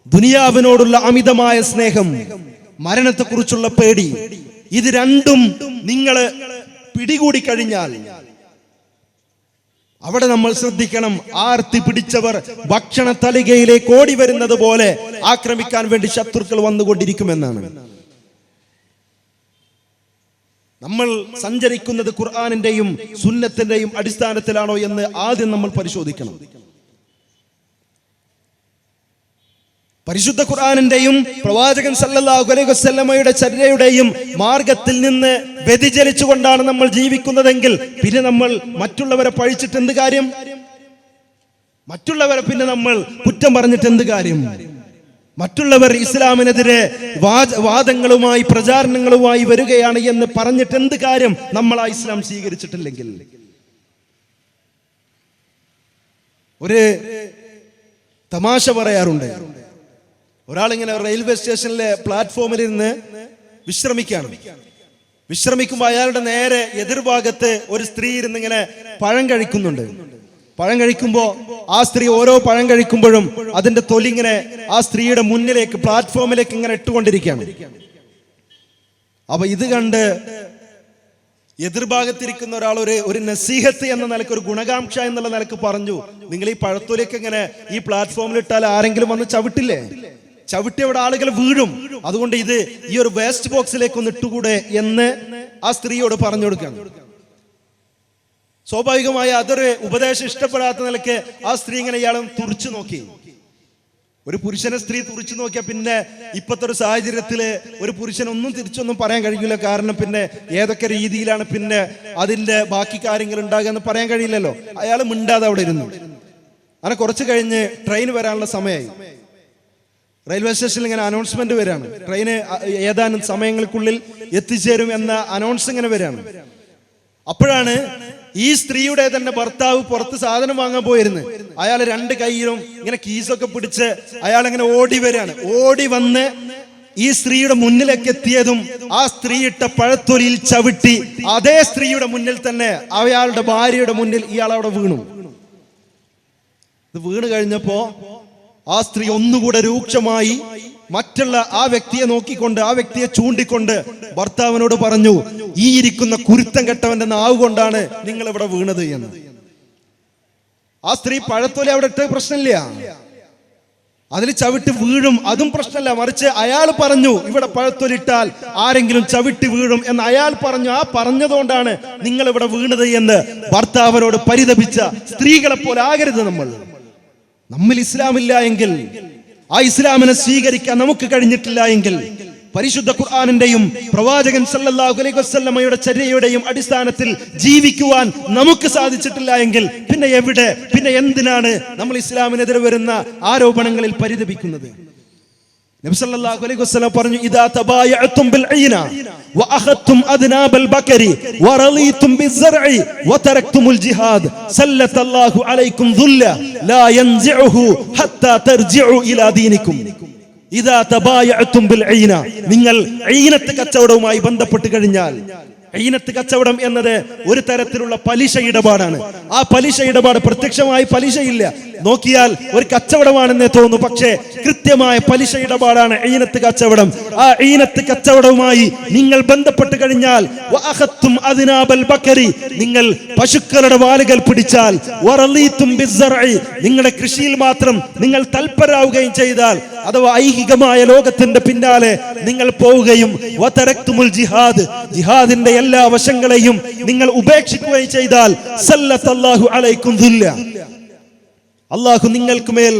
ദുനിയാവിനോടുള്ള അമിതമായ സ്നേഹം, മരണത്തെക്കുറിച്ചുള്ള പേടി, ഇത് രണ്ടും നിങ്ങൾ പിടികൂടി കഴിഞ്ഞാൽ അവിടെ നമ്മൾ ശ്രദ്ധിക്കണം. ആർത്തി പിടിച്ചവർ ഭക്ഷണ തലികയിലേക്ക് ഓടി വരുന്നത് പോലെ ആക്രമിക്കാൻ വേണ്ടി ശത്രുക്കൾ വന്നുകൊണ്ടിരിക്കുമെന്നാണ്. നമ്മൾ സഞ്ചരിക്കുന്നത് ഖുർആനിന്റെയും സുന്നത്തിന്റെയും അടിസ്ഥാനത്തിലാണോ എന്ന് ആദ്യം നമ്മൾ പരിശോധിക്കണം. പരിശുദ്ധ ഖുർആനിന്റെയും പ്രവാചകൻ സല്ലല്ലാഹു അലൈഹി വസല്ലമയുടെ ചര്യയുടെയും മാർഗത്തിൽ നിന്ന് വ്യതിചലിച്ചുകൊണ്ടാണ് നമ്മൾ ജീവിക്കുന്നതെങ്കിൽ പിന്നെ നമ്മൾ മറ്റുള്ളവരെ പഴിച്ചിട്ട് എന്ത് കാര്യം? മറ്റുള്ളവരെ പിന്നെ നമ്മൾ കുറ്റം പറഞ്ഞിട്ട് എന്ത് കാര്യം? മറ്റുള്ളവർ ഇസ്ലാമിനെതിരെ വാദങ്ങളുമായി പ്രചാരണങ്ങളുമായി വരികയാണ് എന്ന് പറഞ്ഞിട്ട് എന്ത് കാര്യം നമ്മൾ ആ ഇസ്ലാം സ്വീകരിച്ചിട്ടില്ലെങ്കിൽ? ഒരു തമാശ പറയാറുണ്ട്. ഒരാളിങ്ങനെ റെയിൽവേ സ്റ്റേഷനിലെ പ്ലാറ്റ്ഫോമിൽ ഇരുന്ന് വിശ്രമിക്കുമ്പോൾ അയാളുടെ നേരെ എതിർഭാഗത്ത് ഒരു സ്ത്രീ ഇരുന്ന് ഇങ്ങനെ പഴം കഴിക്കുന്നുണ്ട്. പഴം കഴിക്കുമ്പോൾ ആ സ്ത്രീ ഓരോ പഴം കഴിക്കുമ്പോഴും അതിന്റെ തൊലി ഇങ്ങനെ ആ സ്ത്രീയുടെ മുന്നിലേക്ക്, പ്ലാറ്റ്ഫോമിലേക്ക് ഇങ്ങനെ ഇട്ടുകൊണ്ടിരിക്കുകയാണ്. അപ്പൊ ഇത് കണ്ട് എതിർഭാഗത്തിരിക്കുന്ന ഒരാൾ ഒരു നസീഹത്ത് എന്ന നിലക്ക്, ഒരു ഗുണകാംക്ഷ എന്നുള്ള നിലക്ക് പറഞ്ഞു, നിങ്ങൾ ഈ പഴത്തൊലിയൊക്കെ ഇങ്ങനെ ഈ പ്ലാറ്റ്ഫോമിൽ ഇട്ടാൽ ആരെങ്കിലും വന്ന് ചവിട്ടില്ലേ? ചവിട്ടി അവിടെ ആളുകൾ വീഴും. അതുകൊണ്ട് ഇത് ഈ ഒരു വേസ്റ്റ് ബോക്സിലേക്ക് ഒന്ന് ഇട്ടുകൂടെ എന്ന് ആ സ്ത്രീയോട് പറഞ്ഞു കൊടുക്കണം. സ്വാഭാവികമായി അതൊരു ഉപദേശം ഇഷ്ടപ്പെടാത്ത നിലയ്ക്ക് ആ സ്ത്രീ ഇങ്ങനെ ഇയാളെ തുറിച്ചു നോക്കി. ഒരു പുരുഷനെ സ്ത്രീ തുറിച്ചു നോക്കിയാൽ പിന്നെ ഇപ്പോഴത്തെ ഒരു സാഹചര്യത്തില് ഒരു പുരുഷനൊന്നും തിരിച്ചൊന്നും പറയാൻ കഴിയില്ല. കാരണം പിന്നെ ഏതൊക്കെ രീതിയിലാണ് പിന്നെ അതിന്റെ ബാക്കി കാര്യങ്ങൾ ഉണ്ടാകുക എന്ന് പറയാൻ കഴിയില്ലല്ലോ. അയാൾ മിണ്ടാതെ അവിടെ ഇരുന്നു. അങ്ങനെ കുറച്ച് കഴിഞ്ഞ് ട്രെയിൻ വരാനുള്ള സമയമായി. റെയിൽവേ സ്റ്റേഷനിൽ ഇങ്ങനെ അനൗൺസ്മെന്റ് വരികയാണ്, ട്രെയിന് ഏതാനും സമയങ്ങൾക്കുള്ളിൽ എത്തിച്ചേരും എന്ന അനൗൺസ് ഇങ്ങനെ വരികയാണ്. അപ്പോഴാണ് ഈ സ്ത്രീയുടെ തന്നെ ഭർത്താവ് പുറത്ത് സാധനം വാങ്ങാൻ പോയിരുന്നു. അയാൾ രണ്ട് കൈയിലും ഇങ്ങനെ കീസൊക്കെ പിടിച്ച് അയാൾ ഇങ്ങനെ ഓടി വരികയാണ്. ഓടി വന്ന് ഈ സ്ത്രീയുടെ മുന്നിലേക്ക് എത്തിയതും ആ സ്ത്രീ ഇട്ട പഴത്തൊലിയിൽ ചവിട്ടി അതേ സ്ത്രീയുടെ മുന്നിൽ തന്നെ അയാളുടെ ഭാര്യയുടെ മുന്നിൽ ഇയാൾ അവിടെ വീണു. ഇത് വീണ് കഴിഞ്ഞപ്പോ ആ സ്ത്രീ ഒന്നുകൂടെ രൂക്ഷമായി മറ്റുള്ള ആ വ്യക്തിയെ നോക്കിക്കൊണ്ട്, ആ വ്യക്തിയെ ചൂണ്ടിക്കൊണ്ട് ഭർത്താവിനോട് പറഞ്ഞു, ഈ ഇരിക്കുന്ന കുരുത്തം കെട്ടവന്റെ നാവ് കൊണ്ടാണ് നിങ്ങൾ ഇവിടെ വീണത് എന്ന്. ആ സ്ത്രീ പഴത്തൊലി അവിടെ ഇട്ട് പ്രശ്നമില്ല, അതിൽ ചവിട്ടി വീഴും, അതും പ്രശ്നമല്ല. മറിച്ച് അയാൾ പറഞ്ഞു ഇവിടെ പഴത്തൊലിട്ടാൽ ആരെങ്കിലും ചവിട്ടി വീഴും എന്ന് അയാൾ പറഞ്ഞു. ആ പറഞ്ഞതുകൊണ്ടാണ് നിങ്ങൾ ഇവിടെ വീണത് എന്ന് ഭർത്താവിനോട് പരിതപിച്ച സ്ത്രീകളെ പോലെ ആകരുത് നമ്മൾ. നമ്മൾ ഇസ്ലാമില്ല എങ്കിൽ, ആ ഇസ്ലാമിനെ സ്വീകരിക്കാൻ നമുക്ക് കഴിഞ്ഞിട്ടില്ല എങ്കിൽ, പരിശുദ്ധ ഖുർആനിന്റെയും പ്രവാചകൻ സല്ലല്ലാഹു അലൈഹി വസല്ലമയുടെ ചര്യയുടെയും അടിസ്ഥാനത്തിൽ ജീവിക്കുവാൻ നമുക്ക് സാധിച്ചിട്ടില്ല എങ്കിൽ പിന്നെ എവിടെ, പിന്നെ എന്തിനാണ് നമ്മൾ ഇസ്ലാമിനെതിരെ വരുന്ന ആരോപണങ്ങളിൽ പരിതപിക്കുന്നത്? നബി സല്ലല്ലാഹു അലൈഹി വസല്ലം പറഞ്ഞു, ഇദാ തബായഅതും ബിൽ ഐന വഅഖദ്തും അദ്നാബൽ ബക്കരി വറളീതും ബിസ്സർഇ വതറക്തുമുൽ ജിഹാദ് സല്ലല്ലാഹു അലൈക്കും ദുല്ല ലാ യൻസിഉഹു ഹത്താ തർജിഉ ഇലാ ദീനിക്കും. ഇദാ തബായഅതും ബിൽ ഐന, നിങ്ങൾ ഐനത്ത് കച്ചവടവുമായി ബന്ധപ്പെട്ട് കഴിഞ്ഞാൽ, ഐനത്ത് കച്ചവടം എന്നത് ഒരു തരത്തിലുള്ള പലിശ ഇടപാടാണ്. ആ പലിശ ഇടപാട് പ്രത്യക്ഷമായി പലിശയില്ല, നോക്കിയാൽ ഒരു കച്ചവടമാണെന്നേ തോന്നുന്നു, പക്ഷേ കൃത്യമായ പലിശ ഇടപാടാണ് ഐനത്ത് കച്ചവടം. ആ ഐനത്ത് കച്ചവടവുമായി നിങ്ങൾ ബന്ധപ്പെട്ട് കഴിഞ്ഞാൽ, വഅഖദ്തും അദ്നാബൽ ബക്കരി, നിങ്ങൾ പശുക്കളുടെ വാലുകൾ പിടിച്ചാൽ, വറളീതും ബിസ്സർഇ, നിങ്ങളുടെ കൃഷിയിൽ മാത്രം നിങ്ങൾ തൽപരരാവുകയും ചെയ്താൽ, അഥവാ ഐഹികമായ ലോകത്തിന്റെ പിന്നാലെ നിങ്ങൾ പോവുകയും, വതറക്തുമുൽ ജിഹാദ്, ജിഹാദിന്റെ എല്ലാ വശങ്ങളെയും നിങ്ങൾ ഉപേക്ഷിക്കുകയും ചെയ്താൽ, സല്ലല്ലാഹു അലൈക്കും ദുല്ല, അല്ലാഹു നിങ്ങൾക്ക് മേൽ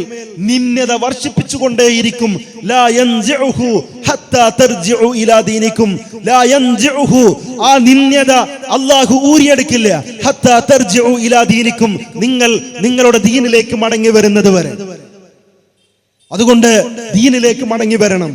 നിന്ദ വർഷിപ്പിച്ചുകൊണ്ടേയിരിക്കും. ലാ യൻസിഉഹു ഹത്താ തർജിഉ ഇലാ ദീനിക്കും, ലാ യൻസിഉഹു, ആ നിന്ദ അല്ലാഹു ഊരിയെടുക്കില്ല, ഹത്താ തർജിഉ ഇലാ ദീനിക്കും, നിങ്ങൾ നിങ്ങളുടെ ദീനിലേക്ക് മടങ്ങി വരുന്നത് വരെ. അതുകൊണ്ട് ദീനിലേക്ക് മടങ്ങി വരണം.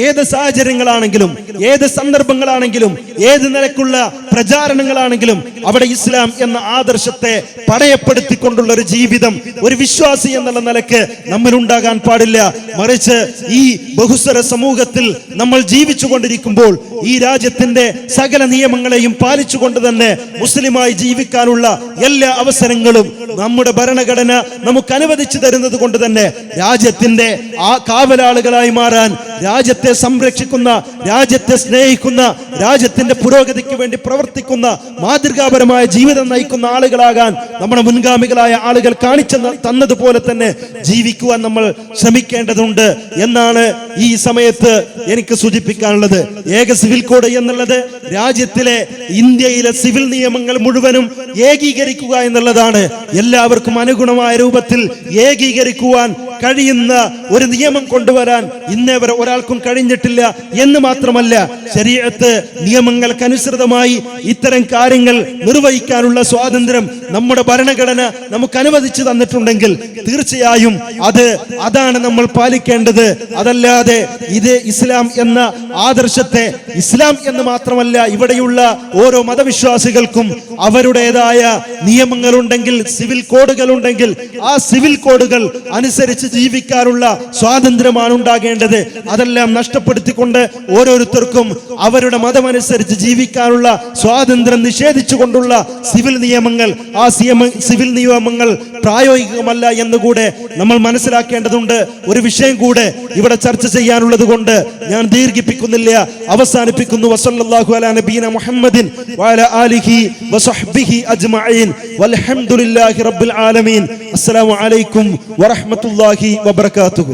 ഏത് സാഹചര്യങ്ങളാണെങ്കിലും, ഏത് സന്ദർഭങ്ങളാണെങ്കിലും, ഏത് നിലക്കുള്ള പ്രചാരണങ്ങളാണെങ്കിലും അവിടെ ഇസ്ലാം എന്ന ആദർശത്തെ പടയപ്പെടുത്തിക്കൊണ്ടുള്ള ഒരു ജീവിതം ഒരു വിശ്വാസി എന്നുള്ള നിലക്ക് നമ്മൾ ഉണ്ടാകാൻ പാടില്ല. മറിച്ച് ഈ ബഹുസ്വര സമൂഹത്തിൽ നമ്മൾ ജീവിച്ചു കൊണ്ടിരിക്കുമ്പോൾ ഈ രാജ്യത്തിന്റെ സകല നിയമങ്ങളെയും പാലിച്ചുകൊണ്ട് തന്നെ മുസ്ലിമായി ജീവിക്കാനുള്ള എല്ലാ അവസരങ്ങളും നമ്മുടെ ഭരണഘടന നമുക്ക് അനുവദിച്ചു തരുന്നത് കൊണ്ട് തന്നെ രാജ്യത്തിന്റെ ആ കാവലാളുകളായി മാറാൻ, രാജ്യത്തെ സംരക്ഷിക്കുന്ന, രാജ്യത്തെ സ്നേഹിക്കുന്ന, രാജ്യത്തിന്റെ പുരോഗതിക്ക് വേണ്ടി പ്രവർത്തിക്കുന്ന, മാതൃകാപരമായ ജീവിതം നയിക്കുന്ന ആളുകളാകാൻ നമ്മുടെ മുൻഗാമികളായ ആളുകൾ കാണിച്ചു തന്നതുപോലെ തന്നെ ജീവിക്കുവാൻ നമ്മൾ ശ്രമിക്കേണ്ടതുണ്ട് എന്നാണ് ഈ സമയത്ത് എനിക്ക് സൂചിപ്പിക്കാനുള്ളത്. ഏക സിവിൽ കോഡ് എന്നുള്ളത് രാജ്യത്തിലെ ഇന്ത്യയിലെ സിവിൽ നിയമങ്ങൾ മുഴുവനും ഏകീകരിക്കുക എന്നുള്ളതാണ്. എല്ലാവർക്കും അനുഗുണമായ രൂപത്തിൽ ഏകീകരിക്കുവാൻ കഴിയുന്ന ഒരു നിയമം കൊണ്ടുവരാൻ ഇന്നേ വരെ ഒരാൾക്കും കഴിഞ്ഞിട്ടില്ല എന്ന് മാത്രമല്ല, ശരീഅത്ത് നിയമങ്ങൾക്കനുസൃതമായി ഇത്തരം കാര്യങ്ങൾ നിർവഹിക്കാനുള്ള സ്വാതന്ത്ര്യം നമ്മുടെ ഭരണഘടന നമുക്ക് അനുവദിച്ചു തന്നിട്ടുണ്ടെങ്കിൽ തീർച്ചയായും അതാണ് നമ്മൾ പാലിക്കേണ്ടത്. അതല്ലാതെ ഇത് ഇസ്ലാം എന്ന ആദർശത്തെ, ഇസ്ലാം എന്ന് മാത്രമല്ല ഇവിടെയുള്ള ഓരോ മതവിശ്വാസികൾക്കും അവരുടേതായ നിയമങ്ങളുണ്ടെങ്കിൽ, സിവിൽ കോഡുകൾ ഉണ്ടെങ്കിൽ, ആ സിവിൽ കോഡുകൾ അനുസരിച്ച് ജീവിക്കാനുള്ള സ്വാതന്ത്ര്യമാണ് ഉണ്ടാകേണ്ടത്. അതെല്ലാം നഷ്ടപ്പെടുത്തിക്കൊണ്ട് ഓരോരുത്തർക്കും അവരുടെ മതമനുസരിച്ച് ജീവിക്കാനുള്ള സ്വാതന്ത്ര്യം നിഷേധിച്ചുകൊണ്ടുള്ള സിവിൽ നിയമങ്ങൾ, ആ സിവിൽ നിയമങ്ങൾ പ്രായോഗികമല്ല എന്നുകൂടെ നമ്മൾ മനസ്സിലാക്കേണ്ടതുണ്ട്. ഒരു വിഷയം കൂടെ ഇവിടെ ചർച്ച ചെയ്യാനുള്ളത് കൊണ്ട് ഞാൻ ദീർഘിപ്പിക്കുന്നില്ല, അവസാനിപ്പിക്കുന്നു. വസല്ലല്ലാഹു അലാ നബീന മുഹമ്മദിൻ വഅലാ ആലിഹി വസഹ്ബിഹി അജ്മഈൻ വൽഹംദുലില്ലാഹി റബ്ബിൽ ആലമീൻ. അസ്സലാമു അലൈക്കും വറഹ്മത്തുള്ളാഹി വബറകാതുഹു.